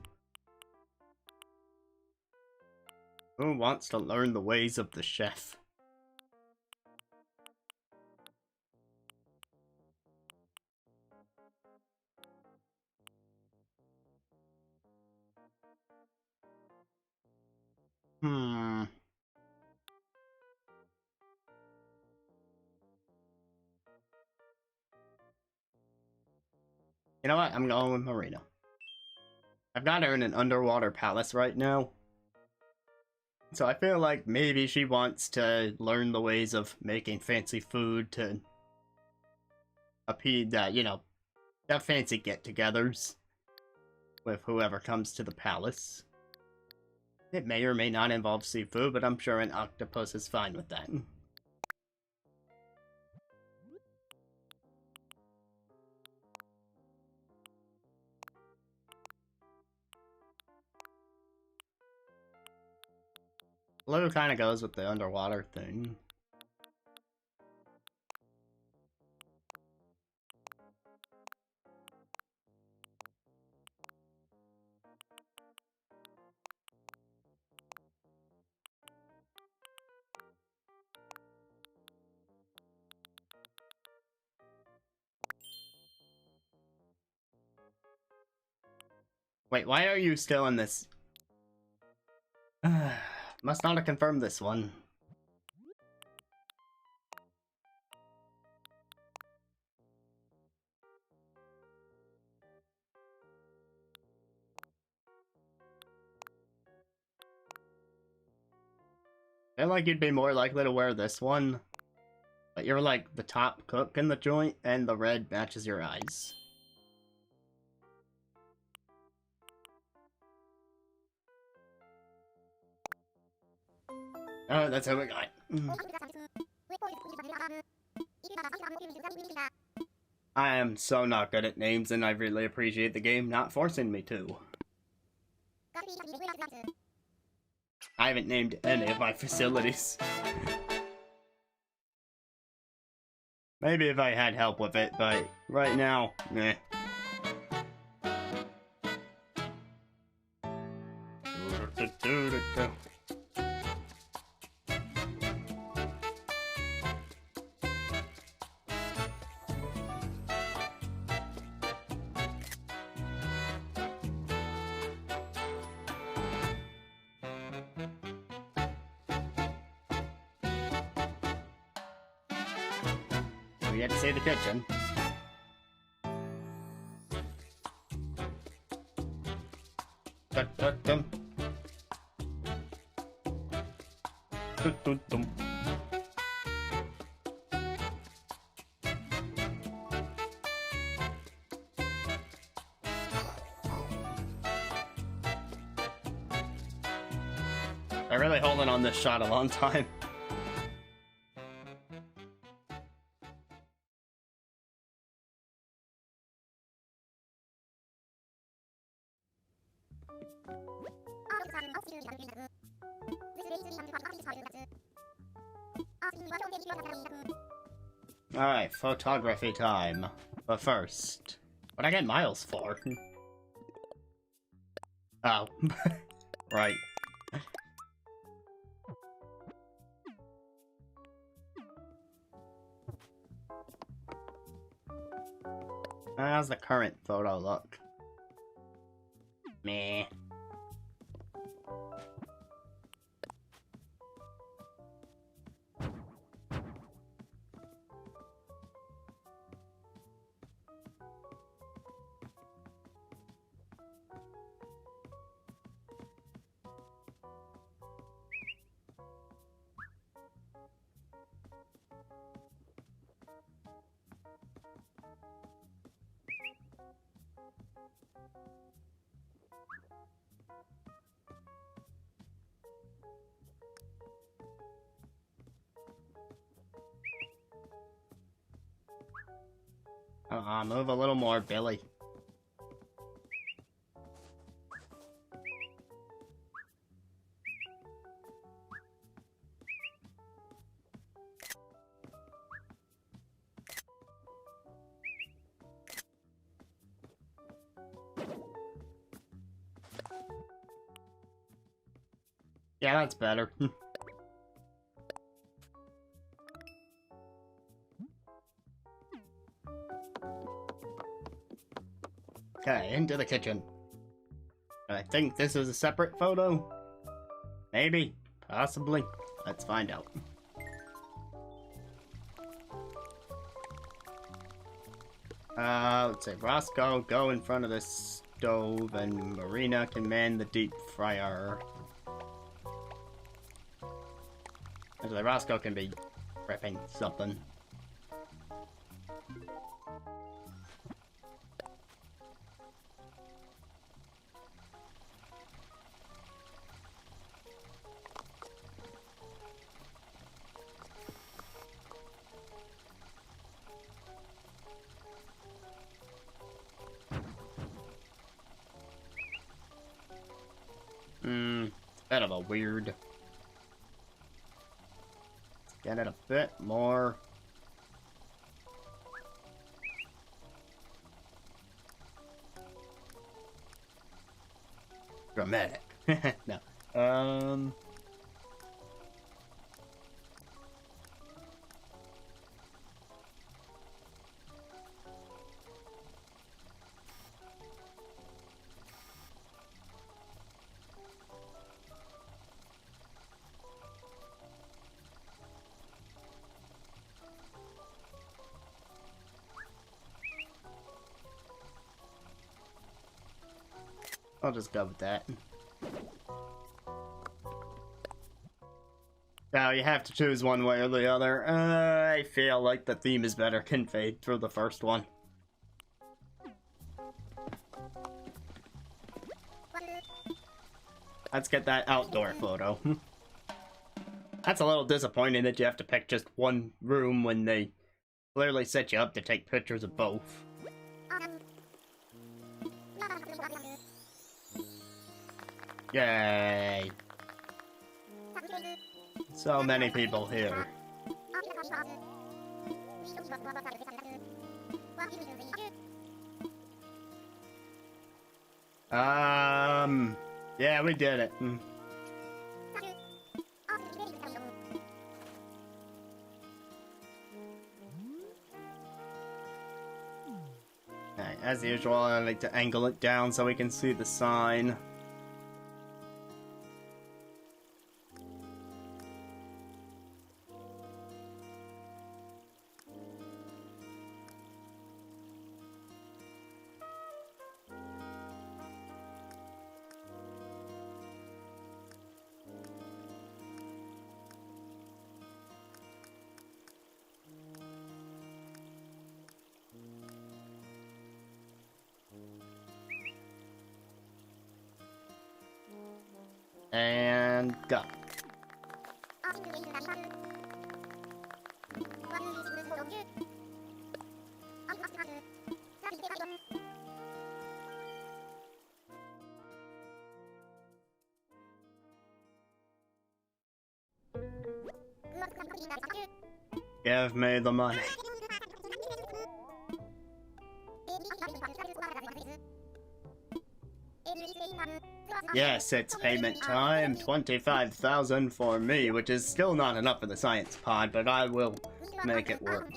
Who wants to learn the ways of the chef? Hmm. You know what? I'm going with Marina. I've got her in an underwater palace right now. So I feel like maybe she wants to learn the ways of making fancy food to appease that, have fancy get-togethers with whoever comes to the palace. It may or may not involve seafood, but I'm sure an octopus is fine with that. Blue kind of goes with the underwater thing. Wait, why are you still in this? Must not have confirmed this one. I feel like you'd be more likely to wear this one. But you're like the top cook in the joint, and the red matches your eyes. Oh, that's how we got. I am so not good at names, and I really appreciate the game not forcing me to. I haven't named any of my facilities. Maybe if I had help with it, but right now, meh. We had to say the kitchen. I'm really holding on this shot a long time. Alright, photography time. But first, what I get miles for? Oh, right. How's the current photo look? Meh. Move a little more, Billy. Yeah, that's better. Okay, into the kitchen. I think this is a separate photo. Maybe. Possibly. Let's find out. Let's say Roscoe, go in front of the stove, and Marina can man the deep fryer. Actually, Roscoe can be prepping something. It's a bit of a weird. Get it a bit more. Dramatic. No. I'll just go with that. Now you have to choose one way or the other. I feel like the theme is better conveyed through the first one. Let's get that outdoor photo. That's a little disappointing that you have to pick just one room when they clearly set you up to take pictures of both. Yay! So many people here. Yeah, we did it. Alright, as usual, I like to angle it down so we can see the sign. And go. Give me the money. Yes, it's payment time. 25,000 for me, which is still not enough for the science pod, but I will make it work.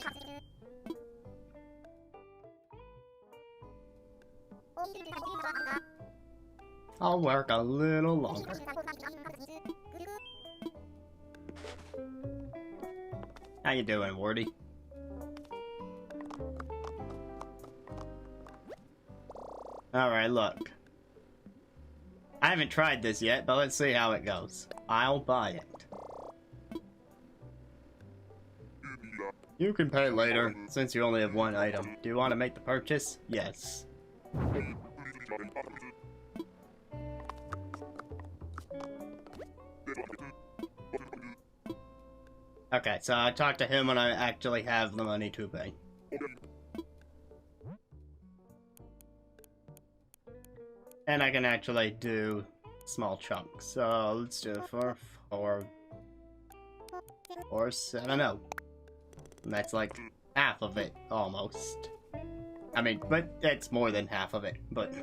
I'll work a little longer. How you doing, Wardy? Alright, look. I haven't tried this yet, but let's see how it goes. I'll buy it. You can pay later, since you only have one item. Do you want to make the purchase? Yes. Okay, so I talked to him when I actually have the money to pay. And I can actually do small chunks. So let's do it for 470. And that's like half of it, almost. I mean, but that's more than half of it, but...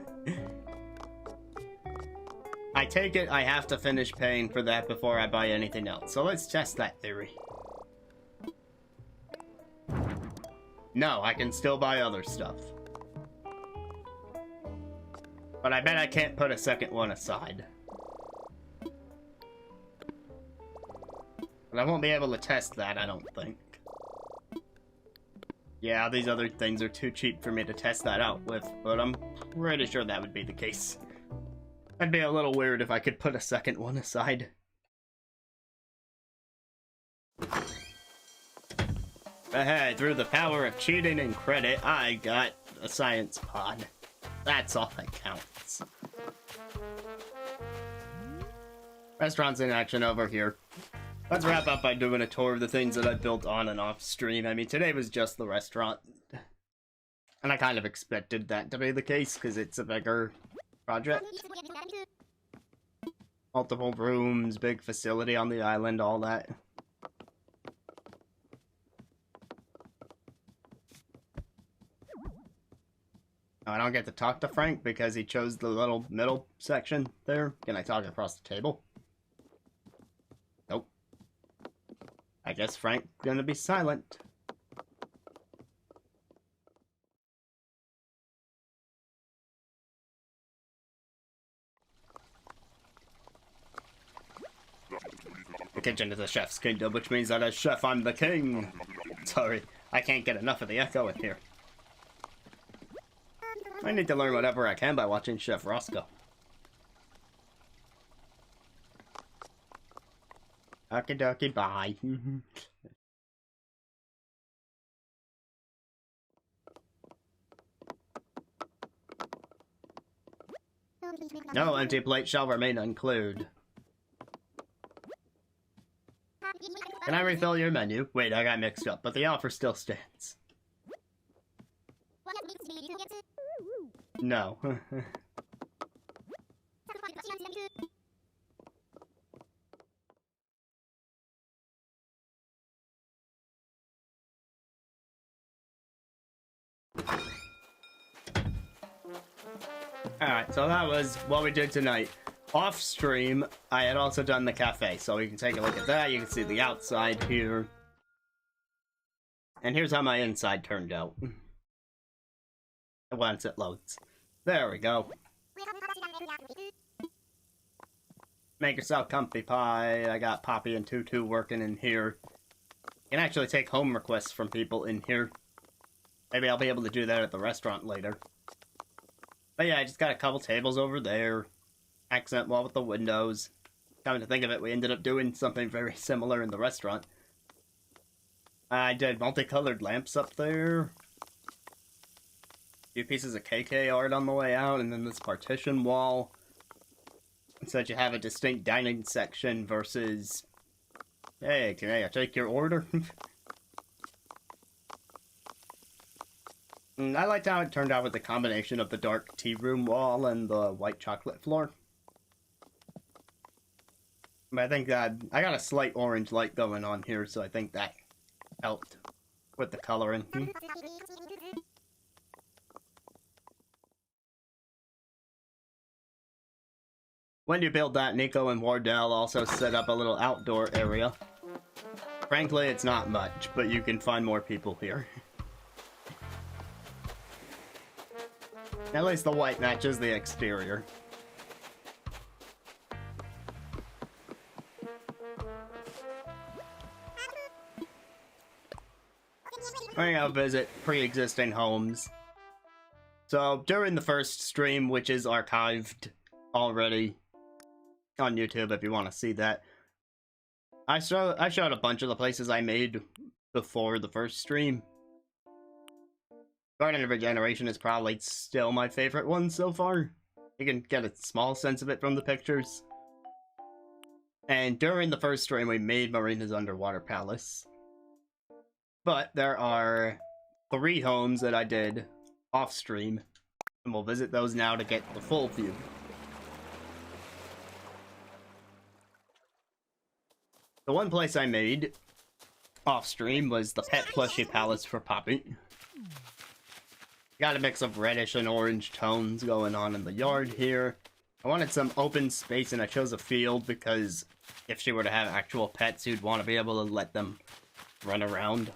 I take it I have to finish paying for that before I buy anything else. So let's test that theory. No, I can still buy other stuff. But I bet I can't put a second one aside. But I won't be able to test that, I don't think. Yeah, these other things are too cheap for me to test that out with, but I'm pretty sure that would be the case. That'd be a little weird if I could put a second one aside. But hey, through the power of cheating and credit, I got a science pod. That's all that counts. Restaurants in action over here. Let's wrap up by doing a tour of the things that I built on and off stream. I mean, today was just the restaurant. And I kind of expected that to be the case, because it's a bigger project. Multiple rooms, big facility on the island, all that. I don't get to talk to Frank because he chose the little middle section there. Can I talk across the table? Nope. I guess Frank's gonna be silent. The kitchen is the chef's kingdom, which means that as chef, I'm the king. Sorry, I can't get enough of the echo in here. I need to learn whatever I can by watching Chef Roscoe. Okie dokie, bye. No empty plate shall remain uncleared. Can I refill your menu? Wait, I got mixed up, but the offer still stands. No. Alright, so that was what we did tonight. Off stream, I had also done the cafe, so you can take a look at that. You can see the outside here. And here's how my inside turned out. Once it loads. There we go. Make yourself comfy pie. I got Poppy and Tutu working in here. You can actually take home requests from people in here. Maybe I'll be able to do that at the restaurant later. But yeah, I just got a couple tables over there. Accent wall with the windows. Coming to think of it, we ended up doing something very similar in the restaurant. I did multicolored lamps up there. A few pieces of KK art on the way out, and then this partition wall. So that you have a distinct dining section versus... Hey, can I take your order? And I liked how it turned out with the combination of the dark tea room wall and the white chocolate floor. But I think that I got a slight orange light going on here, so I think that helped with the coloring. When you build that, Nico and Wardell also set up a little outdoor area. Frankly, it's not much, but you can find more people here. At least the white matches the exterior. We're gonna visit pre-existing homes. So, during the first stream, which is archived already on YouTube if you want to see that, I showed a bunch of the places I made before the first stream. Garden of Regeneration is probably still my favorite one so far. You can get a small sense of it from the pictures. And during the first stream, we made Marina's Underwater Palace. But there are 3 homes that I did off stream, and we'll visit those now to get the full view. The one place I made off stream was the Pet Plushie Palace for Poppy. Got a mix of reddish and orange tones going on in the yard here. I wanted some open space and I chose a field because if she were to have actual pets, you'd want to be able to let them run around.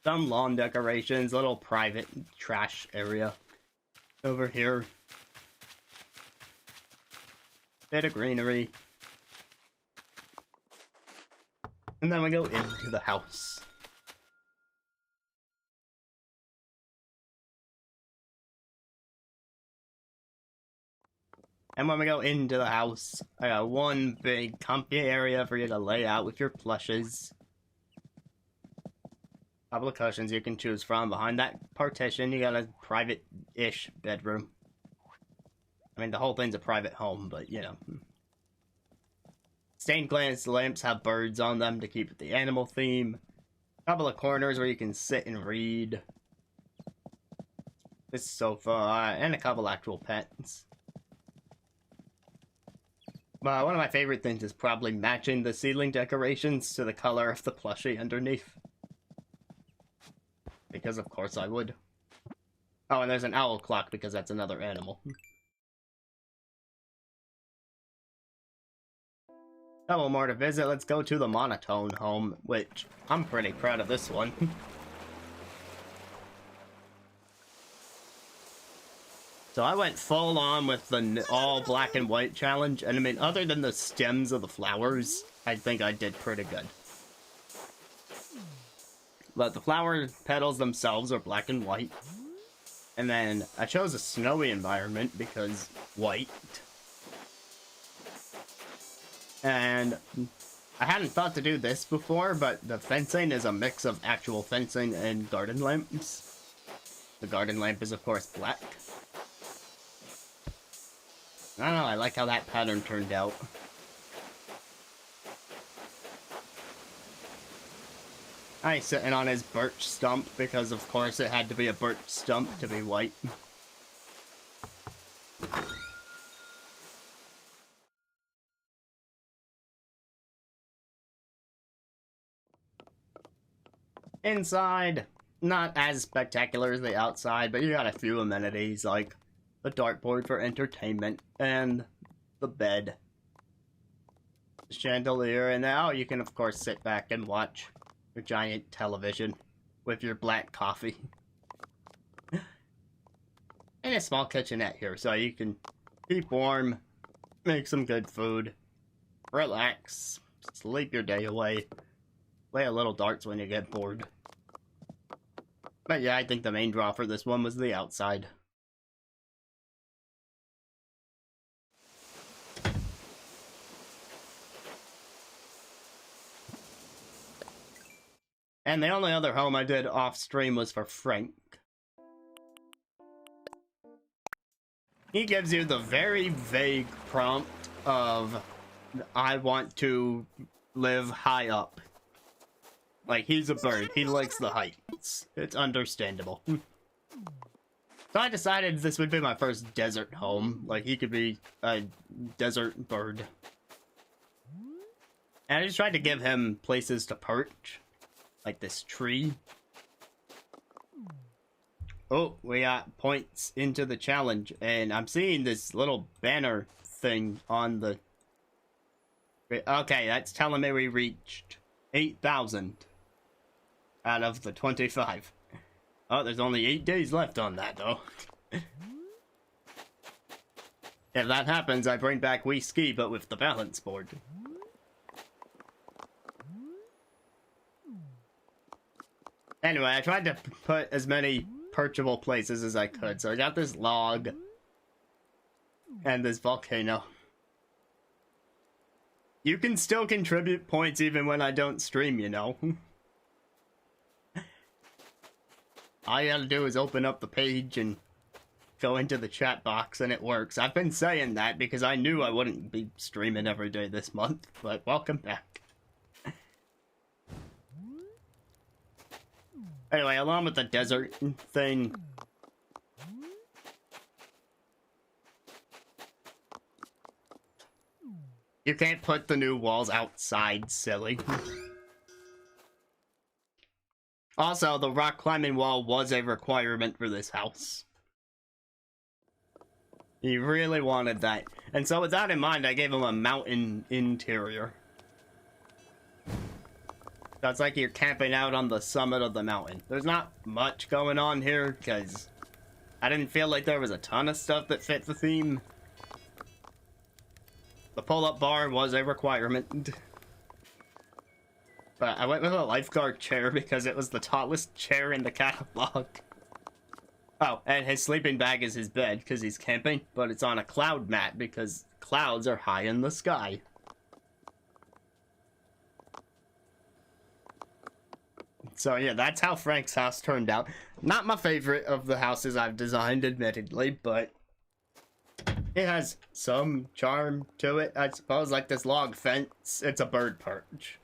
Some lawn decorations, little private trash area over here. Bit of greenery. And then we go into the house. And when we go into the house, I got one big comfy area for you to lay out with your plushes. Couple of cushions you can choose from. Behind that partition, you got a private-ish bedroom. I mean, the whole thing's a private home, but, you know. Stained glass lamps have birds on them to keep it the animal theme. Couple of corners where you can sit and read. This sofa, and a couple actual pets. One of my favorite things is probably matching the ceiling decorations to the color of the plushie underneath. Because of course I would. Oh, and there's an owl clock because that's another animal. Couple more to visit. Let's go to the Monotone Home, which I'm pretty proud of this one. So I went full on with the all black and white challenge, and I mean, other than the stems of the flowers, I think I did pretty good. But the flower petals themselves are black and white. And then I chose a snowy environment because white. And I hadn't thought to do this before, but the fencing is a mix of actual fencing and garden lamps. The garden lamp is, of course, black. I don't know, I like how that pattern turned out. He's sitting on his birch stump because, of course, it had to be a birch stump to be white. Inside, not as spectacular as the outside, but you got a few amenities like the dartboard for entertainment and the bed, the chandelier, and now you can, of course, sit back and watch your giant television with your black coffee. And a small kitchenette here, so you can keep warm, make some good food, relax, sleep your day away, play a little darts when you get bored. But yeah, I think the main draw for this one was the outside. And the only other home I did off-stream was for Frank. He gives you the very vague prompt of, I want to live high up. Like, he's a bird. He likes the heights. It's understandable. So I decided this would be my first desert home. Like, he could be a desert bird. And I just tried to give him places to perch. Like this tree. Oh, we got points into the challenge. And I'm seeing this little banner thing on the... Okay, that's telling me we reached 8,000 out of the 25. Oh, there's only 8 days left on that, though. If that happens, I bring back We Ski, but with the balance board. Anyway, I tried to put as many perchable places as I could. So I got this log and this volcano. You can still contribute points even when I don't stream, you know. All you gotta do is open up the page and go into the chat box and it works. I've been saying that because I knew I wouldn't be streaming every day this month, but welcome back. Anyway, along with the desert thing, you can't put the new walls outside, silly. Also, the rock climbing wall was a requirement for this house. He really wanted that. And so with that in mind, I gave him a mountain interior. So it's like you're camping out on the summit of the mountain. There's not much going on here, because I didn't feel like there was a ton of stuff that fit the theme. The pull-up bar was a requirement. But I went with a lifeguard chair because it was the tallest chair in the catalog. Oh, and his sleeping bag is his bed because he's camping, but it's on a cloud mat because clouds are high in the sky. So yeah, that's how Frank's house turned out. Not my favorite of the houses I've designed, admittedly, but it has some charm to it, I suppose. Like this log fence, it's a bird perch.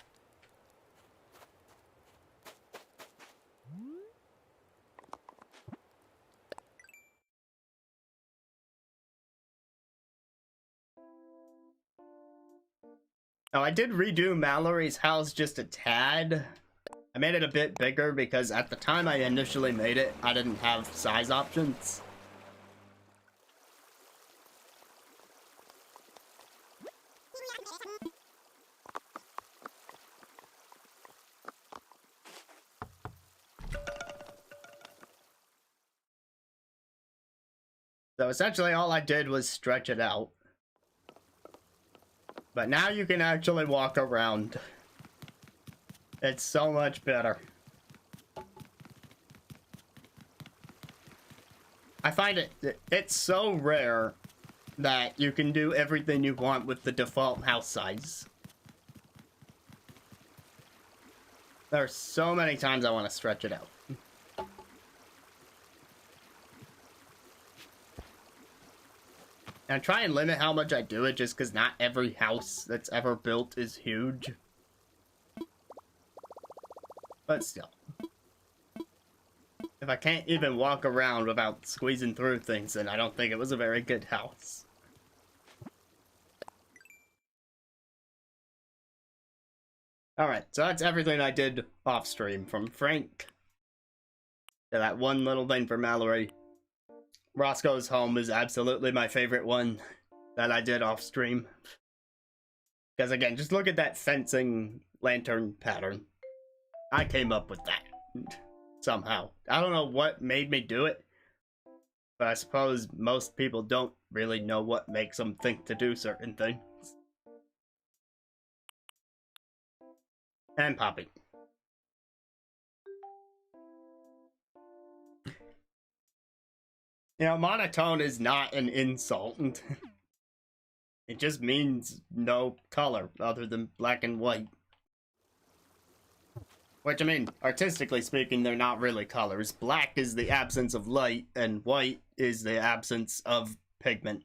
Oh, I did redo Mallory's house just a tad. I made it a bit bigger because at the time I initially made it, I didn't have size options. So essentially all I did was stretch it out. But now you can actually walk around. It's so much better. I find it's so rare that you can do everything you want with the default house size. There are so many times I want to stretch it out. And I try and limit how much I do it just because not every house that's ever built is huge. But still. If I can't even walk around without squeezing through things, then I don't think it was a very good house. Alright, so that's everything I did off stream, from Frank to that one little thing for Mallory. Roscoe's home is absolutely my favorite one that I did off stream. Because again, just look at that fencing lantern pattern. I came up with that somehow. I don't know what made me do it, but I suppose most people don't really know what makes them think to do certain things. And Poppy. You know, monotone is not an insult. It just means no color other than black and white. Which, I mean, artistically speaking, they're not really colors. Black is the absence of light, and white is the absence of pigment.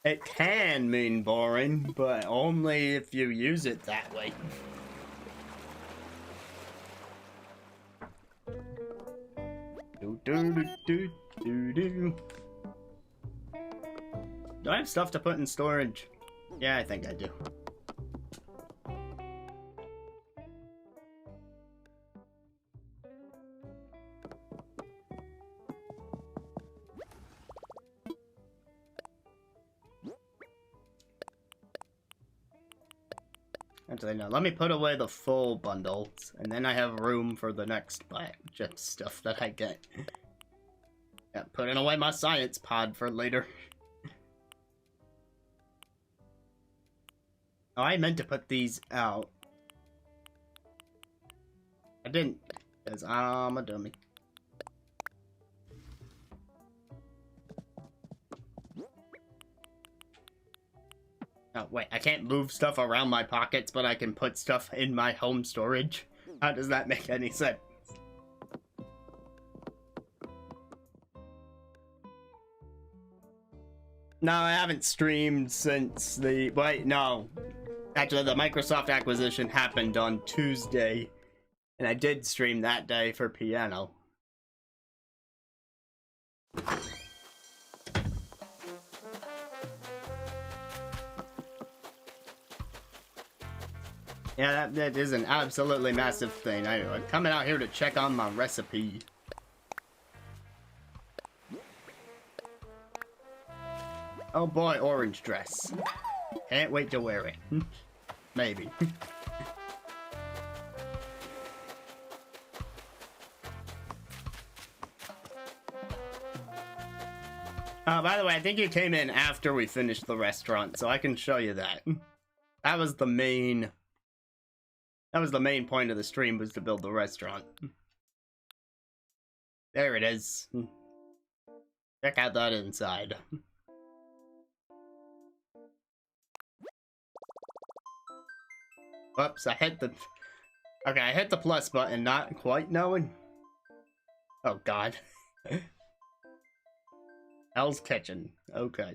It can mean boring, but only if you use it that way. Do. Do I have stuff to put in storage? Yeah, I think I do. Actually, no, let me put away the full bundles, and then I have room for the next batch of stuff that I get. Yeah, putting away my science pod for later. Oh, I meant to put these out. I didn't, because I'm a dummy. Oh, wait, I can't move stuff around my pockets, but I can put stuff in my home storage. How does that make any sense? No, I haven't streamed since the... Wait, no. Actually, the Microsoft acquisition happened on Tuesday, and I did stream that day for piano. Yeah, that is an absolutely massive thing. I'm coming out here to check on my recipe. Oh boy, orange dress. Can't wait to wear it. Maybe. By the way, I think you came in after we finished the restaurant, so I can show you that. That was the main point of the stream, was to build the restaurant. There it is. Check out that inside. Whoops, I hit the... Okay, I hit the plus button, not quite knowing. Oh, God. Hell's Kitchen. Okay.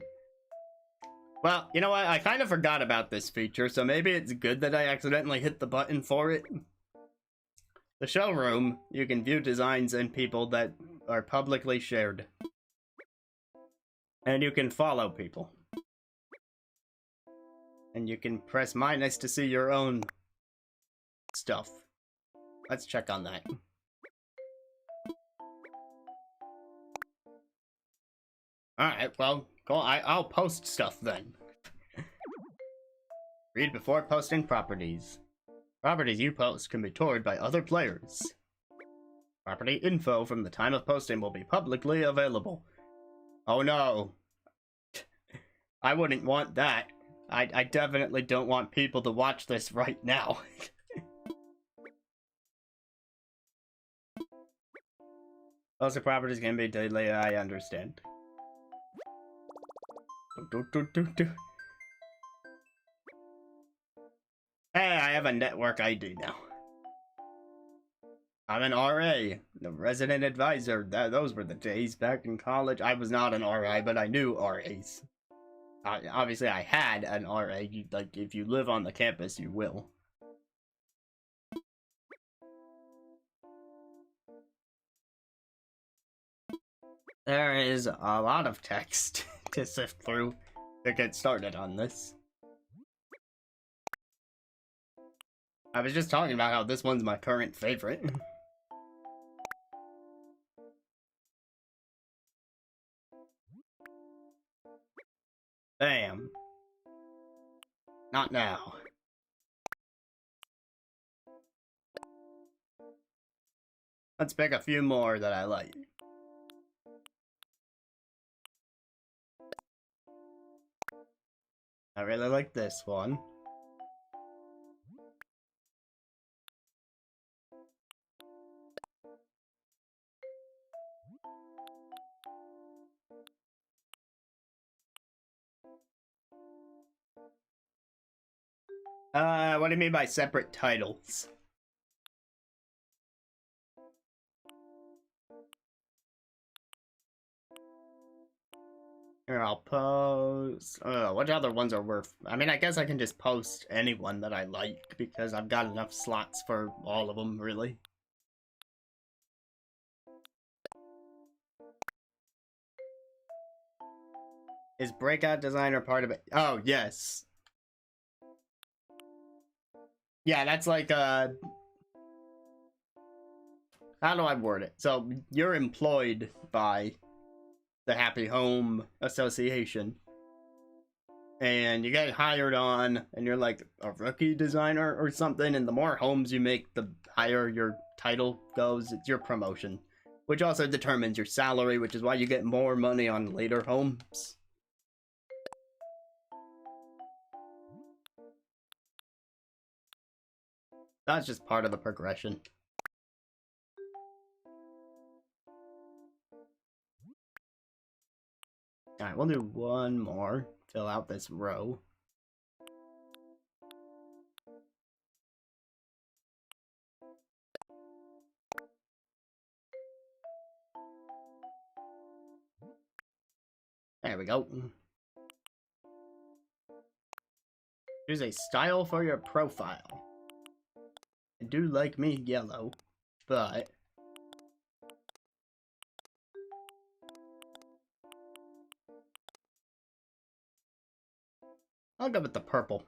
Well, you know what? I kind of forgot about this feature, so maybe it's good that I accidentally hit the button for it. The Showroom, you can view designs and people that are publicly shared. And you can follow people. And you can press minus to see your own stuff. Let's check on that. Alright, well, cool. I'll post stuff then. Read before posting properties. Properties you post can be toured by other players. Property info from the time of posting will be publicly available. Oh no. I wouldn't want that. I definitely don't want people to watch this right now. Also, properties can be delayed, I understand. Hey, I have a network ID now. I'm an RA, the resident advisor. Those were the days back in college. I was not an RA, but I knew RAs. Obviously, I had an RA. Like, if you live on the campus, you will. There is a lot of text to sift through to get started on this. I was just talking about how this one's my current favorite. Bam. Not now. Let's pick a few more that I like. I really like this one. What do you mean by separate titles? Here, I'll post... what other ones are worth... I mean, I guess I can just post anyone that I like, because I've got enough slots for all of them, really. Is Breakout Designer part of it? Oh, yes. Yeah, that's like, how do I word it? So, you're employed by the Happy Home Association. And you get hired on, and you're like a rookie designer or something, and the more homes you make, the higher your title goes. It's your promotion, which also determines your salary, which is why you get more money on later homes. That's just part of the progression. Alright, we'll do one more. Fill out this row. There we go. Choose a style for your profile. I do like me yellow, but I'll go with the purple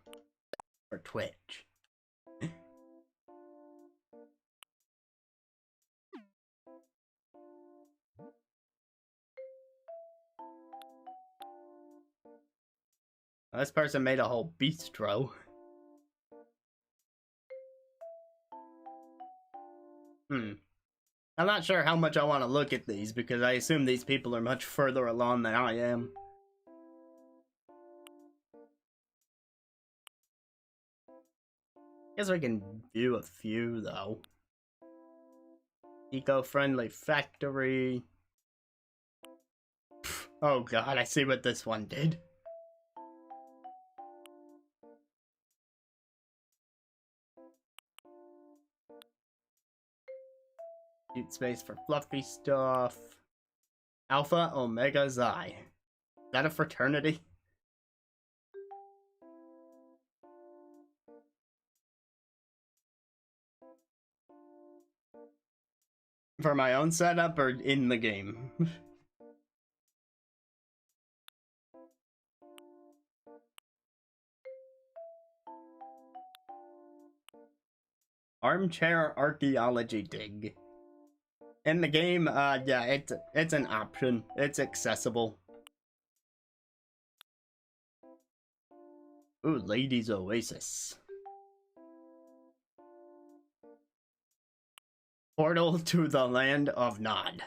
for Twitch. This person made a whole bistro. I'm not sure how much I want to look at these, because I assume these people are much further along than I am. Guess we can view a few, though. Eco-friendly factory. Oh god, I see what this one did. Cute space for fluffy stuff. Alpha Omega Xi. Is that a fraternity? For my own setup or in the game? Armchair archaeology dig. In the game, yeah, it's an option. It's accessible. Ooh, Ladies Oasis. Portal to the Land of Nod.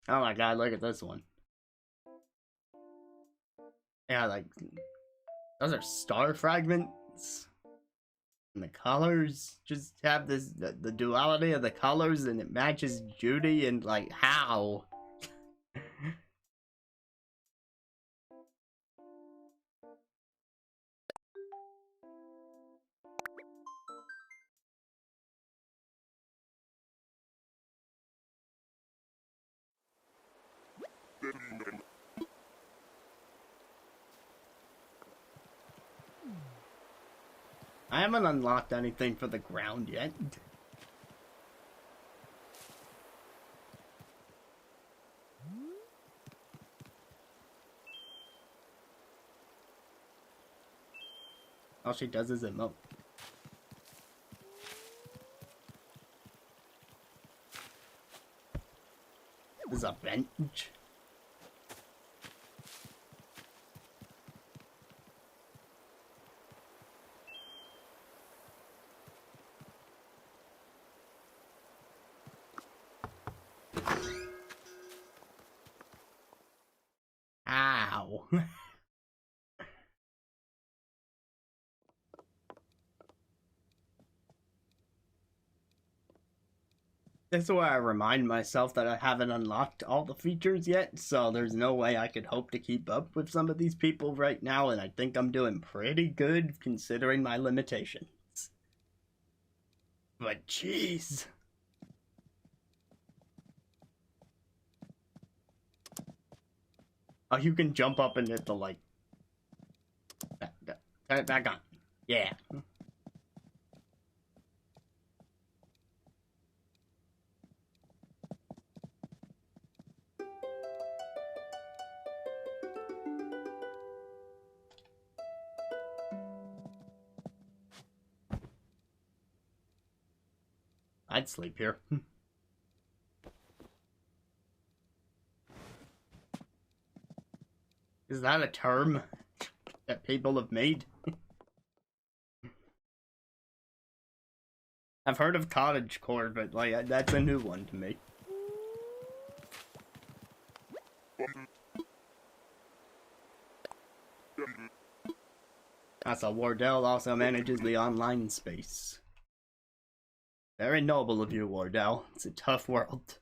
Oh my god, look at this one. Yeah, like, those are star fragments. And the colors just have this, the duality of the colors, and it matches Judy, and like, how? I haven't unlocked anything for the ground yet. All she does is emote. This is a bench. Ow. This is why I remind myself that I haven't unlocked all the features yet, so there's no way I could hope to keep up with some of these people right now, and I think I'm doing pretty good considering my limitations. But jeez. Oh, you can jump up and hit the, like... Turn it back on. Yeah. I'd sleep here. Is that a term that people have made? I've heard of cottagecore, but like that's a new one to me. So Wardell also manages the online space. Very noble of you, Wardell. It's a tough world.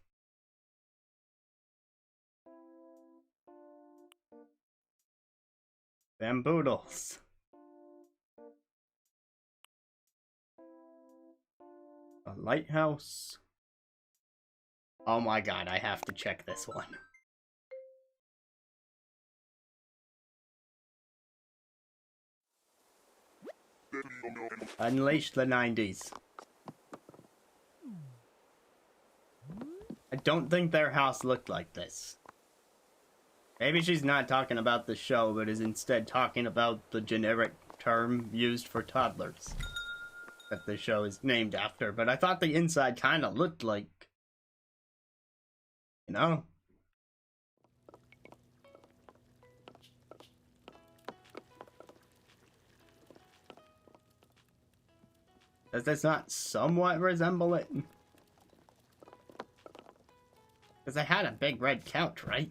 Bamboodles. A lighthouse. Oh my god, I have to check this one. Unleash the 90s. I don't think their house looked like this. Maybe she's not talking about the show, but is instead talking about the generic term used for toddlers that the show is named after. But I thought the inside kind of looked like, you know? Does this not somewhat resemble it? Because they had a big red couch, right?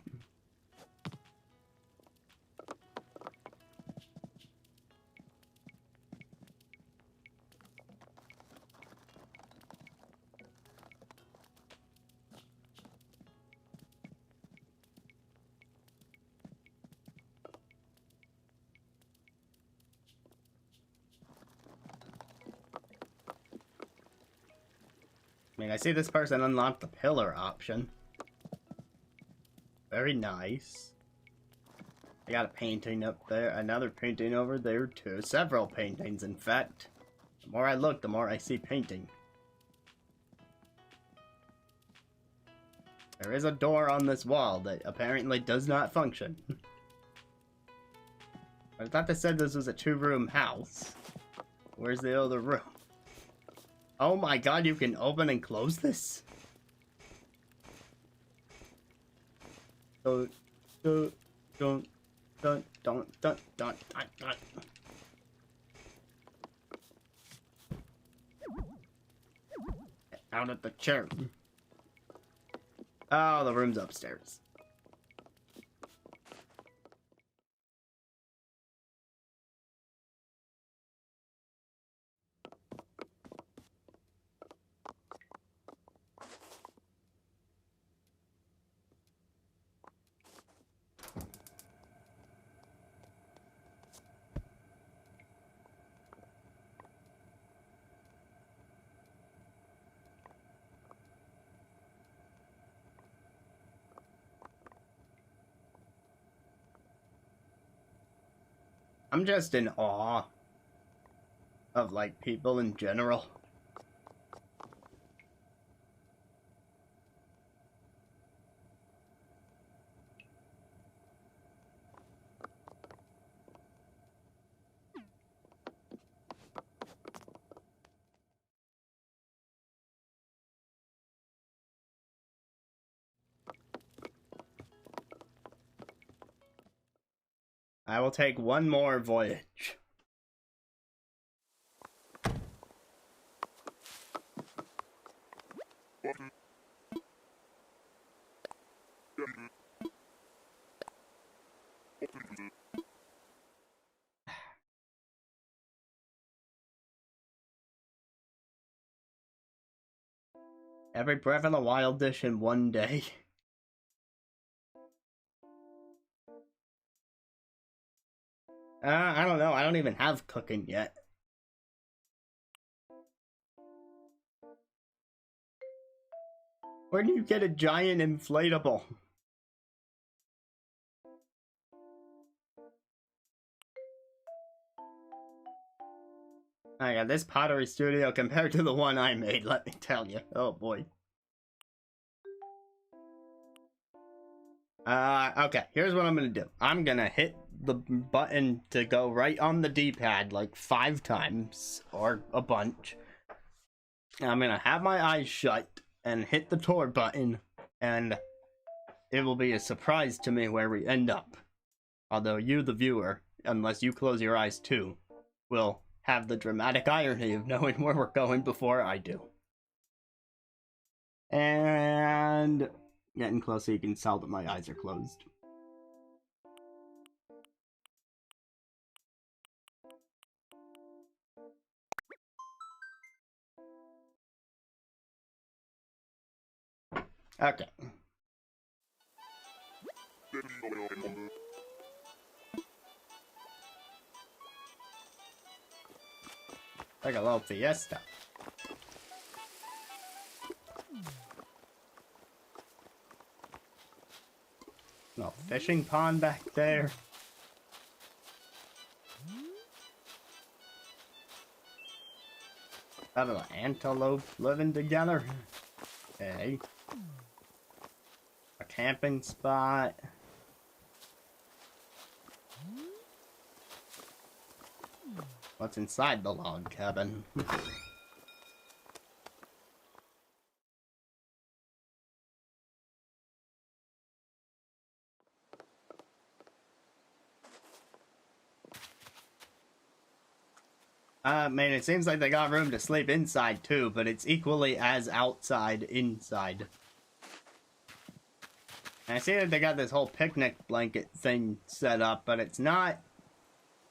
I mean, I see this person unlocked the pillar option. Very nice. I got a painting up there, another painting over there too. Several paintings, in fact. The more I look, the more I see painting. There is a door on this wall that apparently does not function. I thought they said this was a 2-room house. Where's the other room? Oh my god, you can open and close this? Don't. Out of the chair. Oh, the room's upstairs. I'm just in awe of, like, people in general. I will take one more voyage. Every Breath of the Wild dish in one day. I don't know. I don't even have cooking yet. Where do you get a giant inflatable? I got this pottery studio compared to the one I made, let me tell you. Oh boy. Okay, here's what I'm gonna do. I'm gonna hit the button to go right on the D-pad like 5 times, or a bunch. I'm gonna have my eyes shut and hit the tour button, and it will be a surprise to me where we end up. Although you, the viewer, unless you close your eyes too, will have the dramatic irony of knowing where we're going before I do. And getting close so you can tell that my eyes are closed. Okay. Like a little fiesta. Little fishing pond back there. A little antelope living together. Okay. A camping spot. What's inside the log cabin? Man, it seems like they got room to sleep inside too, but it's equally as outside inside. And I see that they got this whole picnic blanket thing set up, but it's not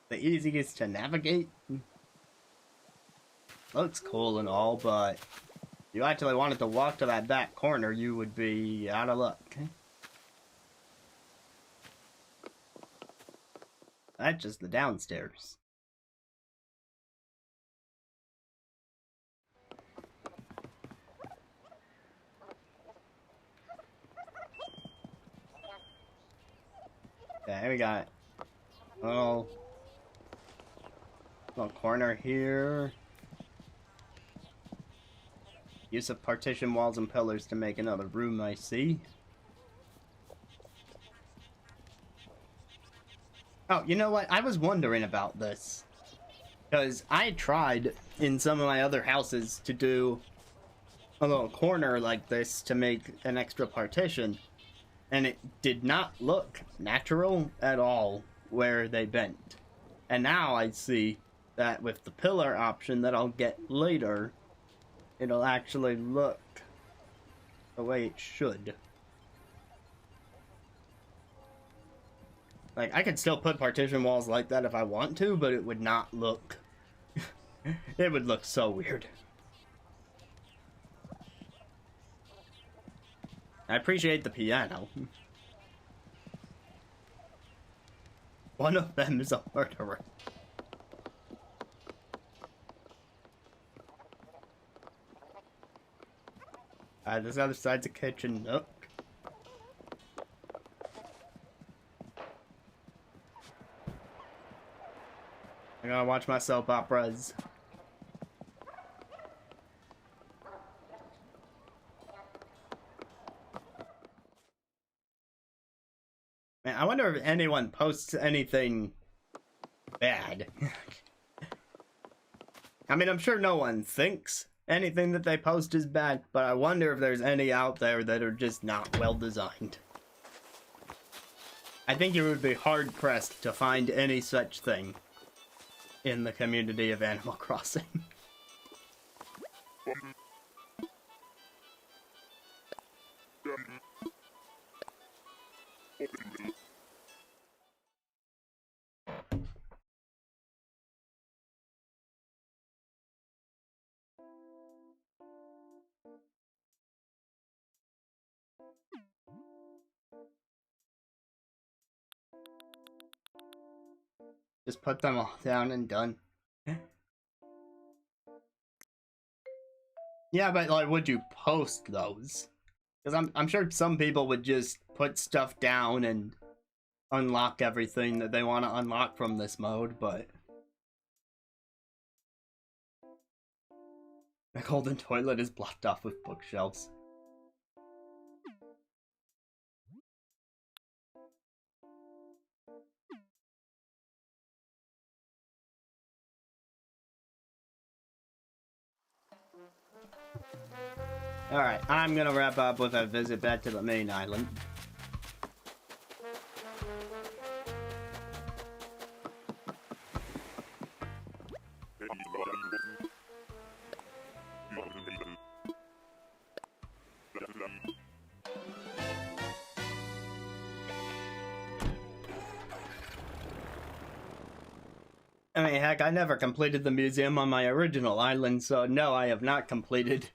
the easiest to navigate. Looks cool and all, but if you actually wanted to walk to that back corner, you would be out of luck. That's just the downstairs. Okay, we got a little corner here. Use of partition walls and pillars to make another room, I see. Oh, you know what? I was wondering about this. Because I tried in some of my other houses to do a little corner like this to make an extra partition. And it did not look natural at all where they bent. And now I see that with the pillar option that I'll get later, it'll actually look the way it should. Like, I could still put partition walls like that if I want to, but it would not look... it would look so weird. I appreciate the piano. One of them is a murderer. This other side's a kitchen nook. I watch my soap operas. Man, I wonder if anyone posts anything bad. I mean, I'm sure no one thinks anything that they post is bad, but I wonder if there's any out there that are just not well designed. I think you would be hard-pressed to find any such thing in the community of Animal Crossing. Just put them all down and done. Yeah, but like, would you post those? Because I'm sure some people would just put stuff down and unlock everything that they want to unlock from this mode, but the golden toilet is blocked off with bookshelves. Alright, I'm gonna wrap up with a visit back to the main island. I mean, heck, I never completed the museum on my original island, so no, I have not completed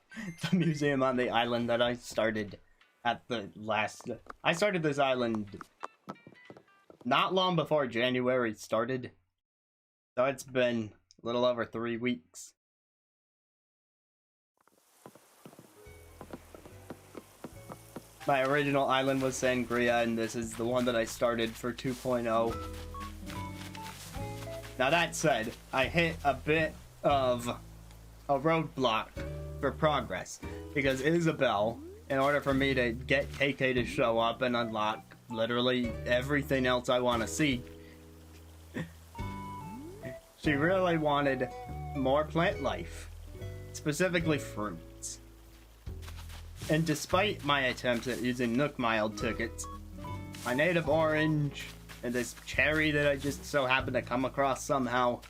the museum on the island that I started at the last... I started this island not long before January started, so it's been a little over 3 weeks. My original island was Sangria, and this is the one that I started for 2.0. Now that said, I hit a bit of a roadblock for progress, because Isabelle, in order for me to get KK to show up and unlock literally everything else I want to see, she really wanted more plant life, specifically fruits. And despite my attempts at using Nook Mile tickets, my native orange, and this cherry that I just so happened to come across somehow,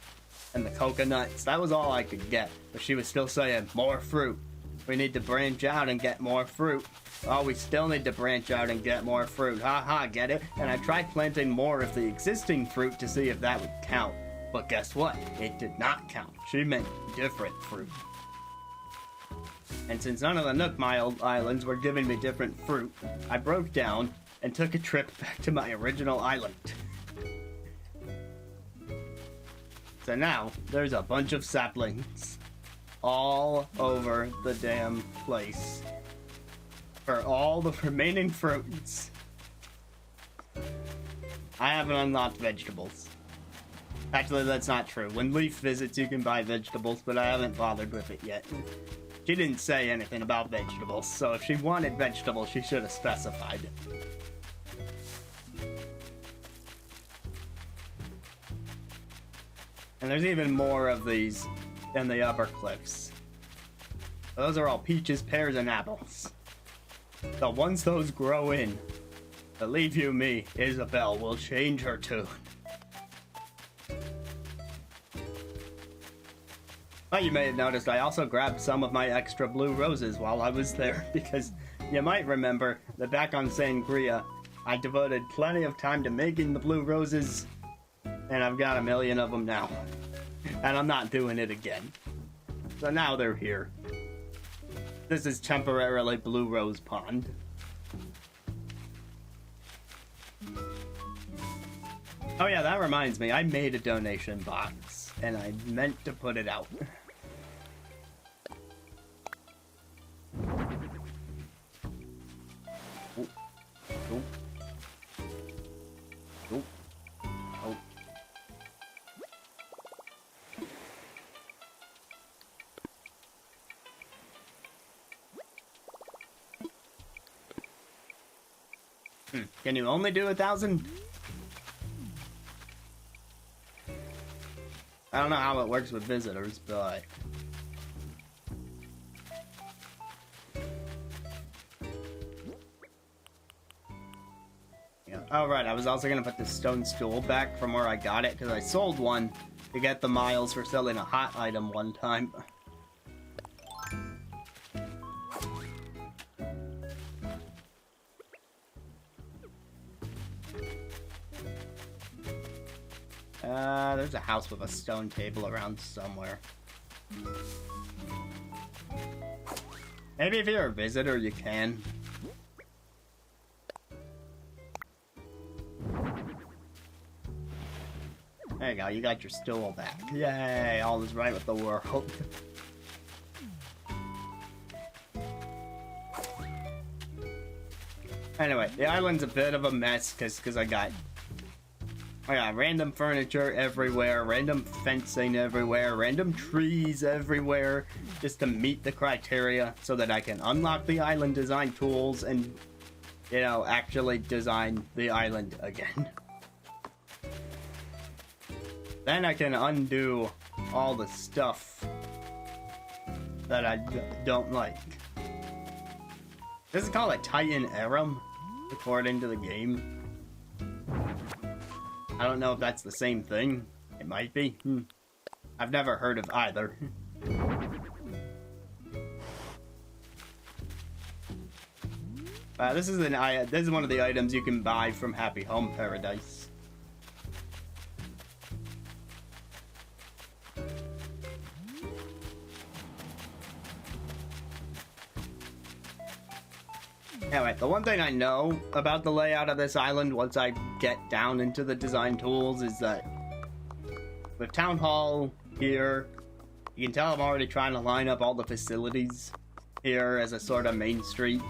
and the coconuts, that was all I could get. But she was still saying, more fruit. We need to branch out and get more fruit. Oh, we still need to branch out and get more fruit. Haha, get it? And I tried planting more of the existing fruit to see if that would count. But guess what? It did not count. She meant different fruit. And since none of the Nook Mile islands were giving me different fruit, I broke down and took a trip back to my original island. So now, there's a bunch of saplings all over the damn place for all the remaining fruits. I haven't unlocked vegetables. Actually, that's not true. When Leaf visits, you can buy vegetables, but I haven't bothered with it yet. She didn't say anything about vegetables, so if she wanted vegetables, she should have specified. And there's even more of these in the upper cliffs. Those are all peaches, pears, and apples. So once those grow in, believe you me, Isabelle will change her tune. Well, you may have noticed I also grabbed some of my extra blue roses while I was there, because you might remember that back on Sangria, I devoted plenty of time to making the blue roses, and I've got 1 million of them now. And I'm not doing it again. So now they're here. This is temporarily Blue Rose Pond. Oh yeah, that reminds me, I made a donation box, and I meant to put it out. Oh. Oh. Oh. Oh. Can you only do 1,000? I don't know how it works with visitors, but... yeah. Oh, right, I was also gonna put this stone stool back from where I got it, because I sold one to get the miles for selling a hot item one time. There's a house with a stone table around somewhere. Maybe if you're a visitor, you can. There you go, you got your stool back. Yay, all is right with the world. Anyway, the island's a bit of a mess because I got random furniture everywhere, random fencing everywhere, random trees everywhere, just to meet the criteria so that I can unlock the island design tools and, you know, actually design the island again. Then I can undo all the stuff that I don't like. This is called a Titan Aram, according to the game. I don't know if that's the same thing. It might be. I've never heard of either. This is one of the items you can buy from Happy Home Paradise. Anyway, the one thing I know about the layout of this island once I get down into the design tools is that with Town Hall here, you can tell I'm already trying to line up all the facilities here as a sort of main street.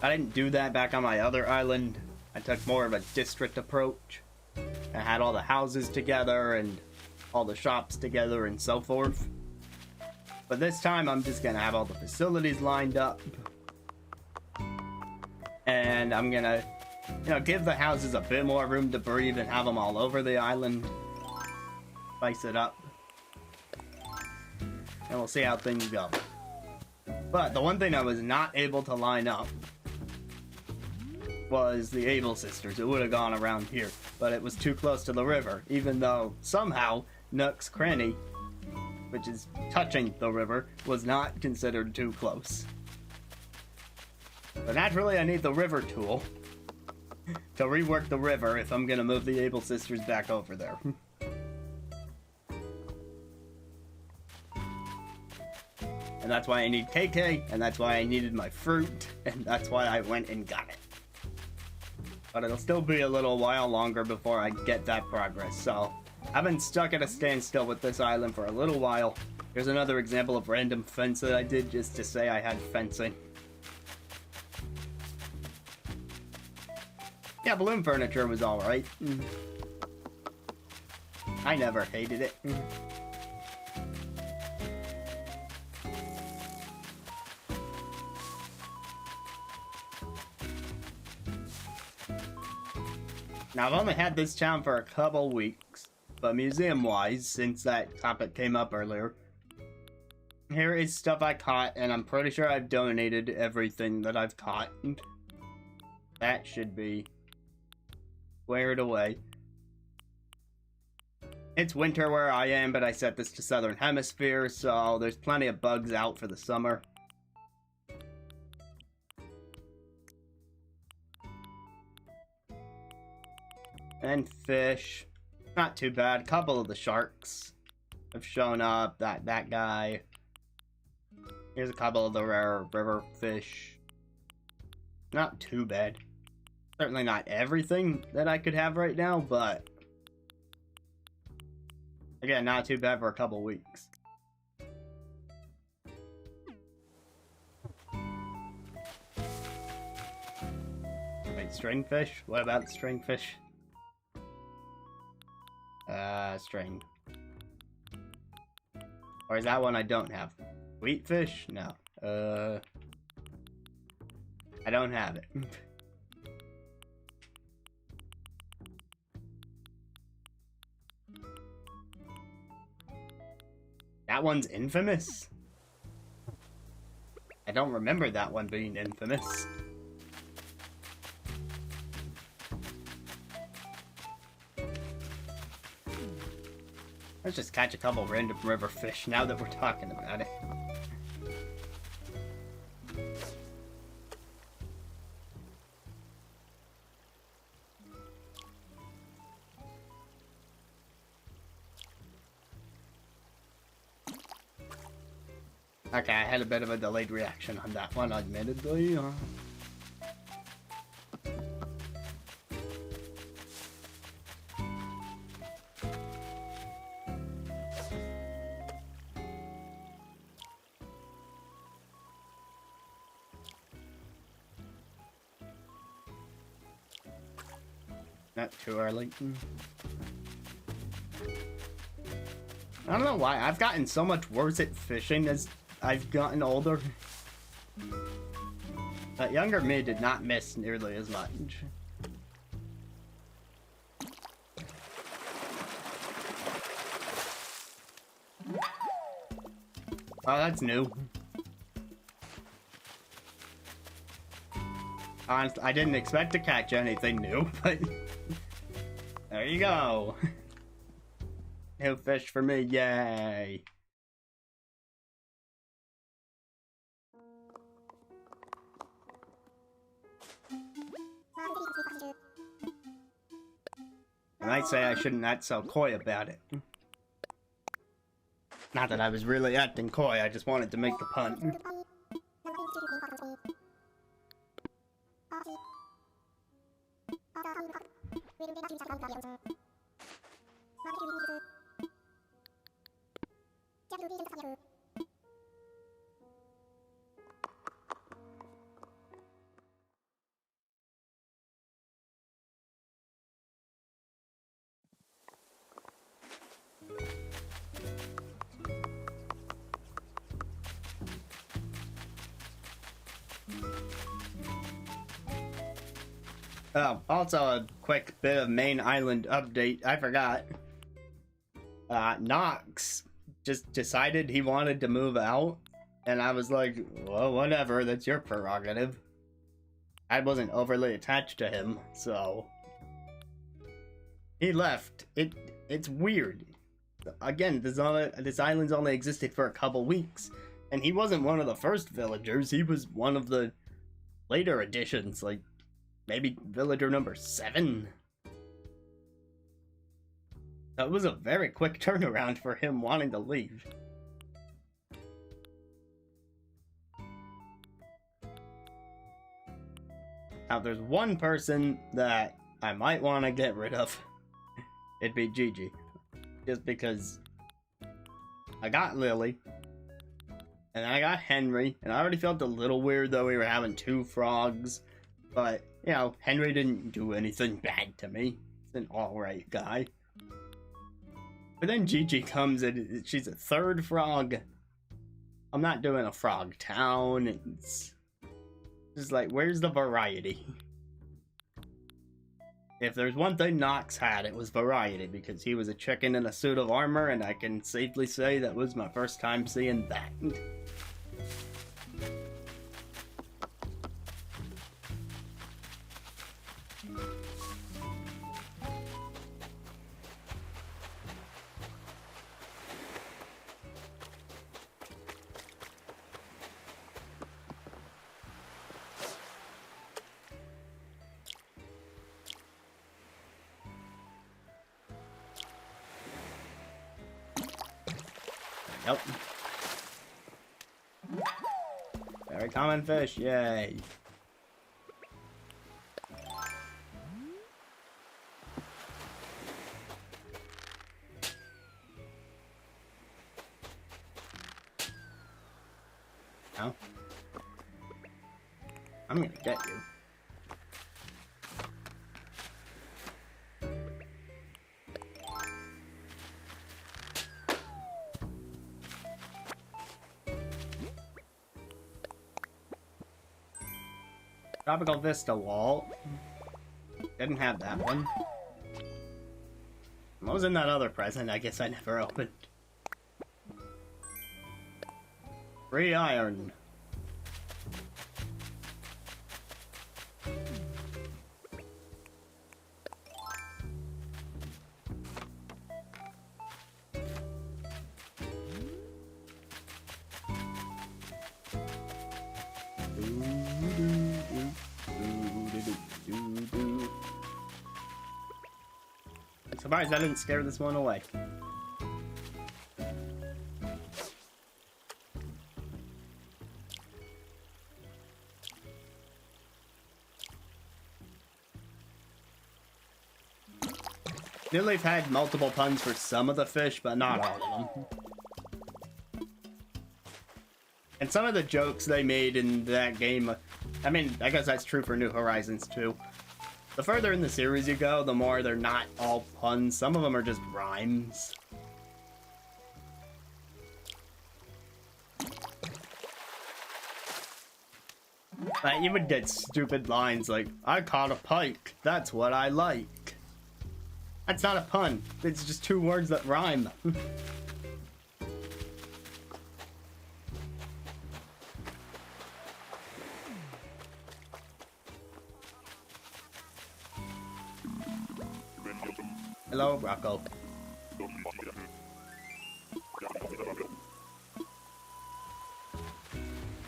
I didn't do that back on my other island. I took more of a district approach. I had all the houses together and all the shops together and so forth. But this time I'm just gonna have all the facilities lined up. And I'm gonna, you know, give the houses a bit more room to breathe and have them all over the island. Spice it up. And we'll see how things go. But the one thing I was not able to line up was the Able Sisters. It would have gone around here, but it was too close to the river, even though somehow Nook's Cranny, which is touching the river, was not considered too close. But naturally, I need the river tool to rework the river if I'm gonna move the Able Sisters back over there. And that's why I need KK, and that's why I needed my fruit, and that's why I went and got it. But it'll still be a little while longer before I get that progress, so I've been stuck at a standstill with this island for a little while. Here's another example of random fence that I did just to say I had fencing. Yeah, balloon furniture was alright. I never hated it. Now, I've only had this town for a couple weeks, but museum-wise, since that topic came up earlier, here is stuff I caught, and I'm pretty sure I've donated everything that I've caught. That should be squared away. It's winter where I am, but I set this to Southern Hemisphere, so there's plenty of bugs out for the summer. And fish. Not too bad. A couple of the sharks have shown up. That guy. Here's a couple of the rare river fish. Not too bad. Certainly not everything that I could have right now, but again, not too bad for a couple weeks. Wait, stringfish? What about the stringfish? String. Or is that one I don't have? Wheatfish? No. I don't have it. that one's infamous? I don't remember that one being infamous. Let's just catch a couple random river fish now that we're talking about it. Okay, I had a bit of a delayed reaction on that one, admittedly. Not too early. I don't know why. I've gotten so much worse at fishing as I've gotten older. That younger me did not miss nearly as much. Oh, that's new. Honestly, I didn't expect to catch anything new, but there you go. New fish for me, yay. I might say I shouldn't act so coy about it. Not that I was really acting coy, I just wanted to make the pun. Oh, also a quick bit of main island update. I forgot. Nox just decided he wanted to move out, and I was like, well, whatever, that's your prerogative. I wasn't overly attached to him, so he left. It's weird. Again, this island's only existed for a couple weeks, and he wasn't one of the first villagers. He was one of the later additions, like maybe villager number 7. That was a very quick turnaround for him wanting to leave. Now, there's one person that I might want to get rid of. It'd be Gigi. Just because I got Lily, and I got Henry, and I already felt a little weird though we were having 2 frogs. But, you know, Henry didn't do anything bad to me. He's an alright guy. But then Gigi comes and she's a 3rd frog. I'm not doing a frog town. It's just like, where's the variety? If there's one thing Nox had, it was variety, because he was a chicken in a suit of armor, and I can safely say that was my first time seeing that. Yep. Very common fish, yay. No? I'm gonna get you. Tropical Vista wall. Didn't have that one. What was in that other present? I guess I never opened. Free iron. I'm surprised I didn't scare this one away. New Leaf had multiple puns for some of the fish, but not all of them. And some of the jokes they made in that game, I mean, I guess that's true for New Horizons too. The further in the series you go, the more they're not all puns. Some of them are just rhymes. Like, you would get stupid lines like, I caught a pike, that's what I like. That's not a pun. It's just two words that rhyme. Hello, Rocco.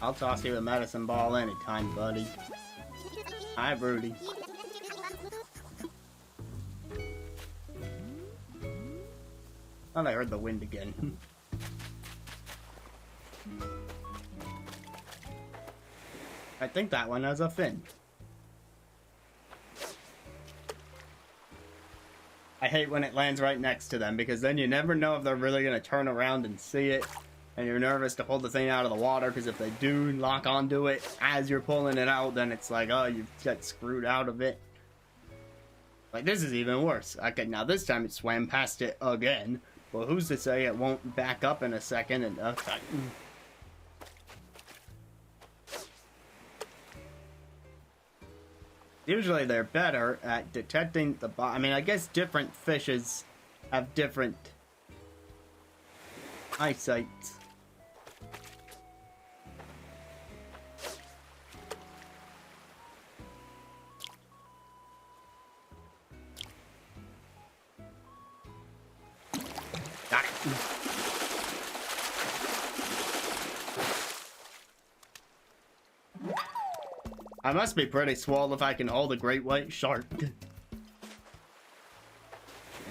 I'll toss you a medicine ball anytime, buddy. Hi, Rudy. Thought I heard the wind again. I think that one has a fin. I hate when it lands right next to them, because then you never know if they're really going to turn around and see it, and you're nervous to pull the thing out of the water, because if they do lock onto it as you're pulling it out, then it's like, oh, you get screwed out of it. Like, this is even worse. Okay, now this time it swam past it again. Well, who's to say it won't back up in a second and... Okay. Usually they're better at detecting the... I mean, I guess different fishes have different eyesight. Got it. I must be pretty swole if I can hold a great white shark.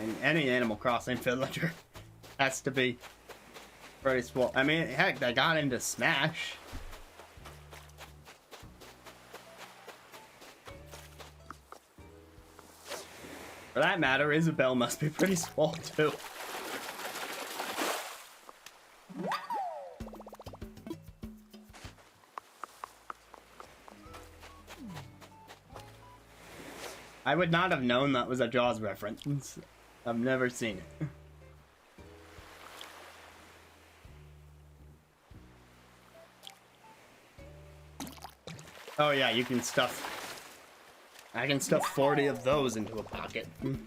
And any Animal Crossing villager has to be pretty swole. I mean, heck, they got into Smash. For that matter, Isabelle must be pretty swole too. I would not have known that was a Jaws reference. I've never seen it. Oh yeah, you can stuff... I can stuff 40 of those into a pocket. Do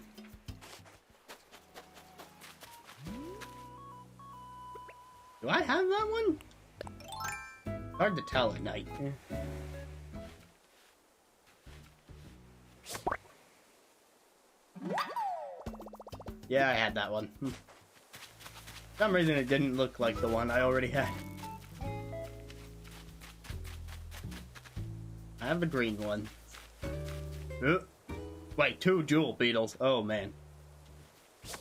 I have that one? Hard to tell at night. Yeah, I had that one. For some reason it didn't look like the one I already had. I have the green one. Wait, 2 jewel beetles. Oh man.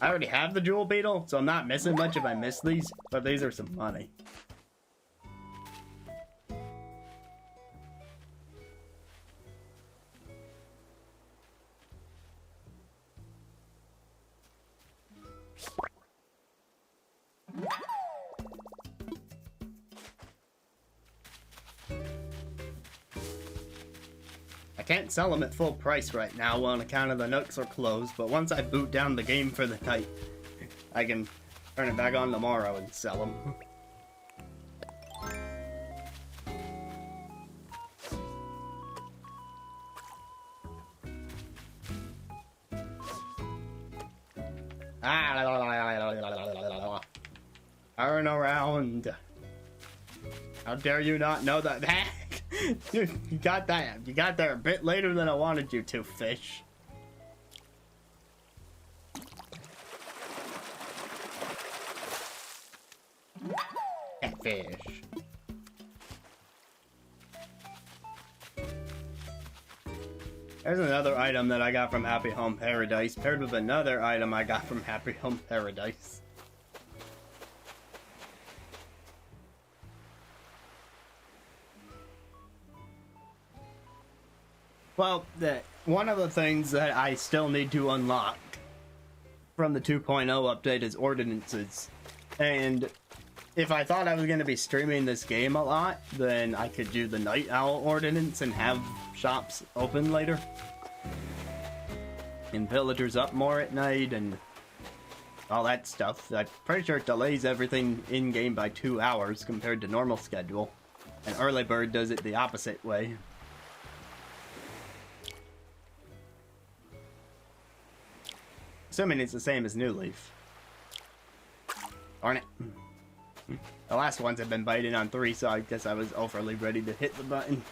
I already have the jewel beetle, so I'm not missing much if I miss these, but these are some money. I can't sell them at full price right now on account of the nooks are closed, but once I boot down the game for the night, I can turn it back on tomorrow and sell them. Turn around. How dare you not know that? Dude, you got that. You got there a bit later than I wanted you to, fish. Catfish. There's another item that I got from Happy Home Paradise, paired with another item I got from Happy Home Paradise. Well, one of the things that I still need to unlock from the 2.0 update is ordinances. And if I thought I was going to be streaming this game a lot, then I could do the Night Owl ordinance and have shops open later. And villagers up more at night and all that stuff. I'm pretty sure it delays everything in-game by 2 hours compared to normal schedule. And Early Bird does it the opposite way. Assuming it's the same as New Leaf. Darn it. The last ones have been biting on 3, so I guess I was overly ready to hit the button.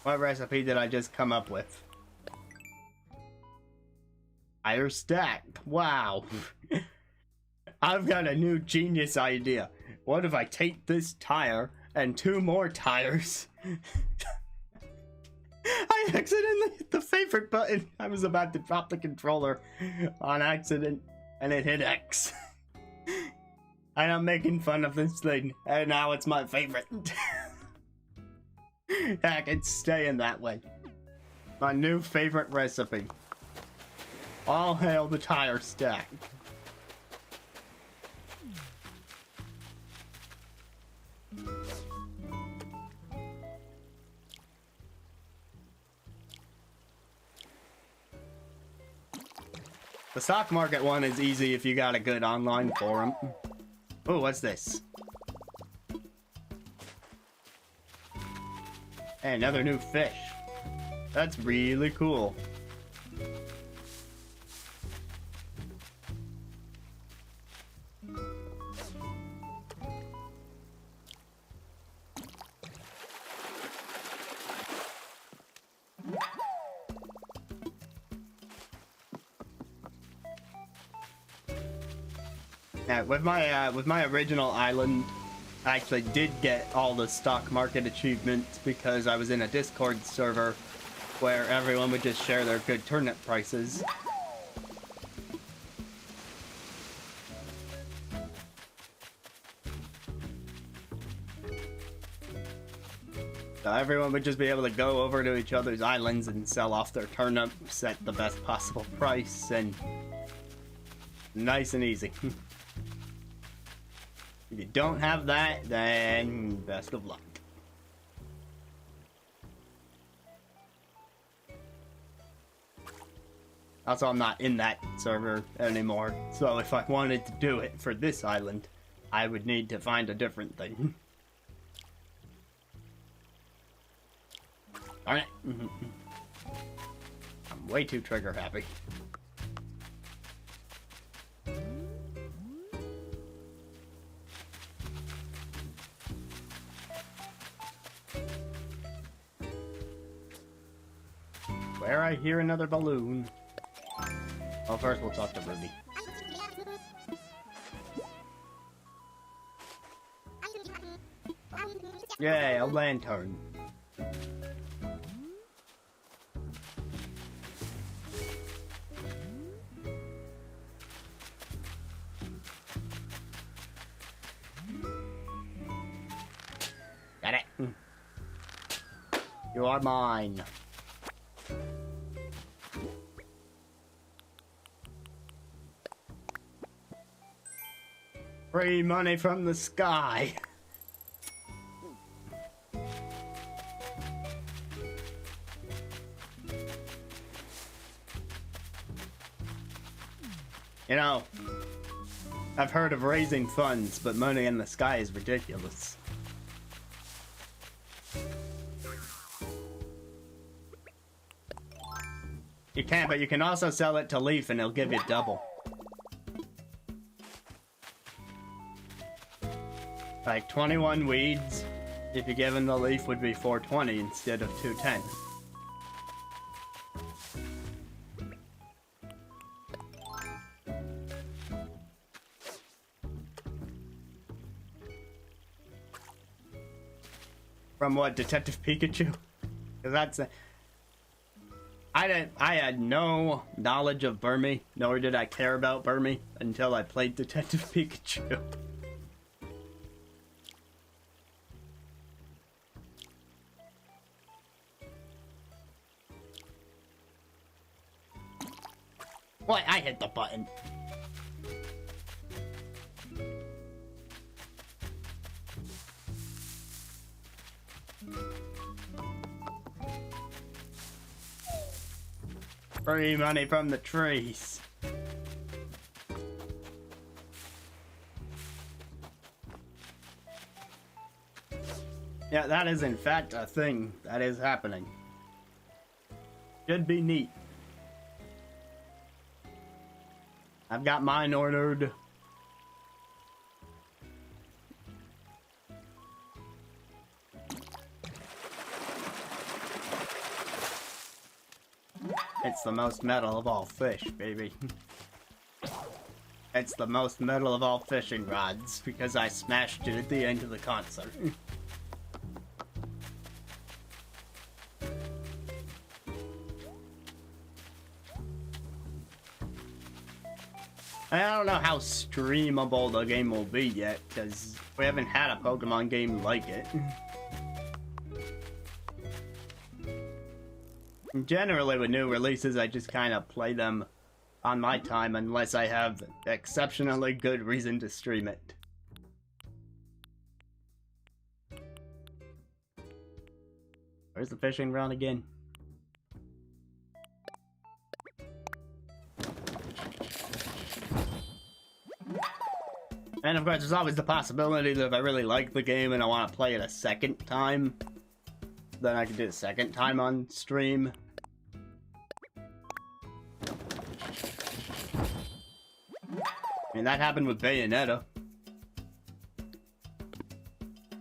What recipe did I just come up with? Tire stack. Wow. I've got a new genius idea. What if I take this tire and 2 more tires? I accidentally hit the favorite button. I was about to drop the controller on accident and it hit X. And I'm making fun of this thing and now it's my favorite. Heck, it's staying that way. My new favorite recipe. All hail the tire stack. The stock market one is easy if you got a good online forum. Oh, what's this? Hey, another new fish. That's really cool. Yeah, with my original island, I actually did get all the stock market achievements because I was in a Discord server where everyone would just share their good turnip prices. So everyone would just be able to go over to each other's islands and sell off their turnips at the best possible price, and nice and easy. If you don't have that, then best of luck. Also, I'm not in that server anymore, so if I wanted to do it for this island, I would need to find a different thing. Alright. I'm way too trigger happy. Where I hear another balloon. Well, first we'll talk to Ruby. Yay, a lantern. Got it. You are mine. Free money from the sky. You know, I've heard of raising funds, but money in the sky is ridiculous. You can, but you can also sell it to Leaf and he'll give you double. Like 21 weeds, if you give him the Leaf, would be 420 instead of 210. From what, Detective Pikachu? Because that's a... I had no knowledge of Burmy, nor did I care about Burmy until I played Detective Pikachu. What? I hit the button. Free money from the trees. Yeah, that is in fact a thing that is happening. Should be neat. I've got mine ordered. It's the most metal of all fish, baby. It's the most metal of all fishing rods, because I smashed it at the end of the concert. I don't know how streamable the game will be yet, because we haven't had a Pokemon game like it. Generally, with new releases, I just kind of play them on my time unless I have exceptionally good reason to stream it. Where's the fishing rod again? And of course, there's always the possibility that if I really like the game and I want to play it a second time, then I can do it a second time on stream. I mean, that happened with Bayonetta.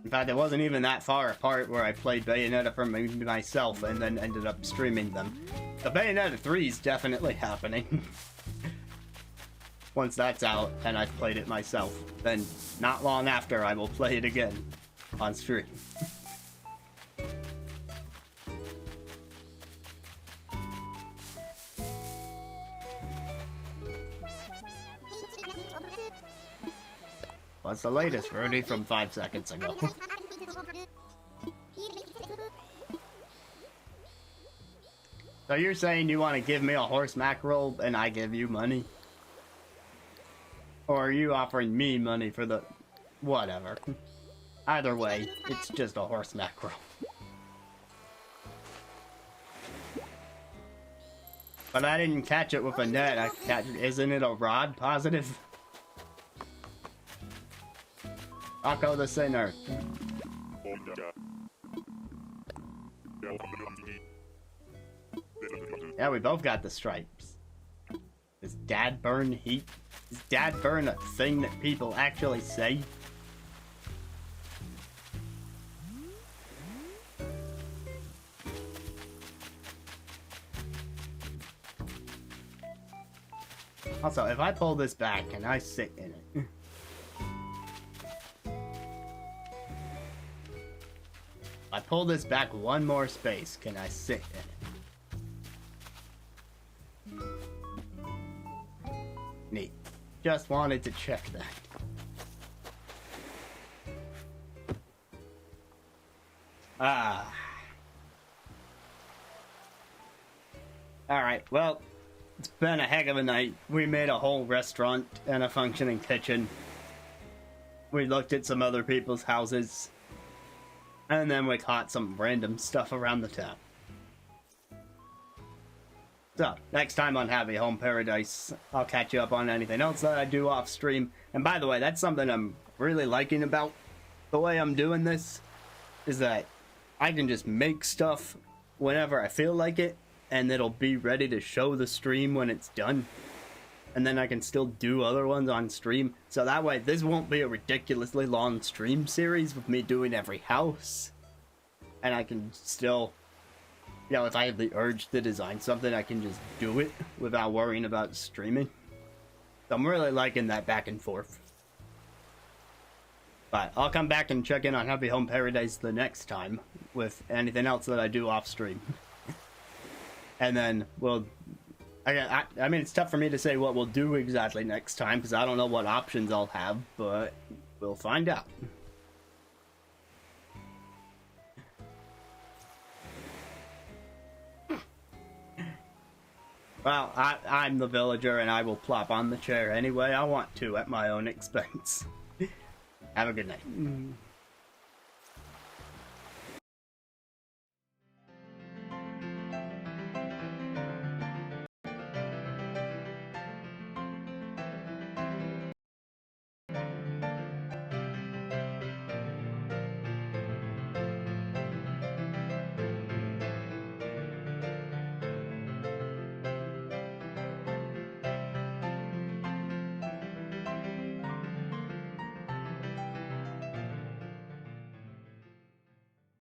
In fact, it wasn't even that far apart where I played Bayonetta for myself and then ended up streaming them. The Bayonetta 3 is definitely happening. Once that's out and I've played it myself, then not long after I will play it again on stream. What's the latest, Rudy, from 5 seconds ago? So you're saying you want to give me a horse mackerel and I give you money? Or are you offering me money for the... whatever. Either way, it's just a horse mackerel. But I didn't catch it with a net. I catch... Isn't it a rod positive? Akko the Sinner. Yeah, we both got the stripes. Does Dad burn heat? Is Dad burn a thing that people actually say? Also, if I pull this back, can I sit in it? If I pull this back one more space, can I sit in it? Neat. Just wanted to check that. Ah. Alright, well, it's been a heck of a night. We made a whole restaurant and a functioning kitchen. We looked at some other people's houses. And then we caught some random stuff around the town. So, next time on Happy Home Paradise, I'll catch you up on anything else that I do off stream. And by the way, that's something I'm really liking about the way I'm doing this, is that I can just make stuff whenever I feel like it, and it'll be ready to show the stream when it's done. And then I can still do other ones on stream. So that way, this won't be a ridiculously long stream series with me doing every house. And I can still, you know, if I have the urge to design something, I can just do it without worrying about streaming. So I'm really liking that back and forth. But I'll come back and check in on Happy Home Paradise the next time with anything else that I do off stream. And then we'll... I mean, it's tough for me to say what we'll do exactly next time, because I don't know what options I'll have, but we'll find out. Well, I'm the villager, and I will plop on the chair any way I want to at my own expense. Have a good night.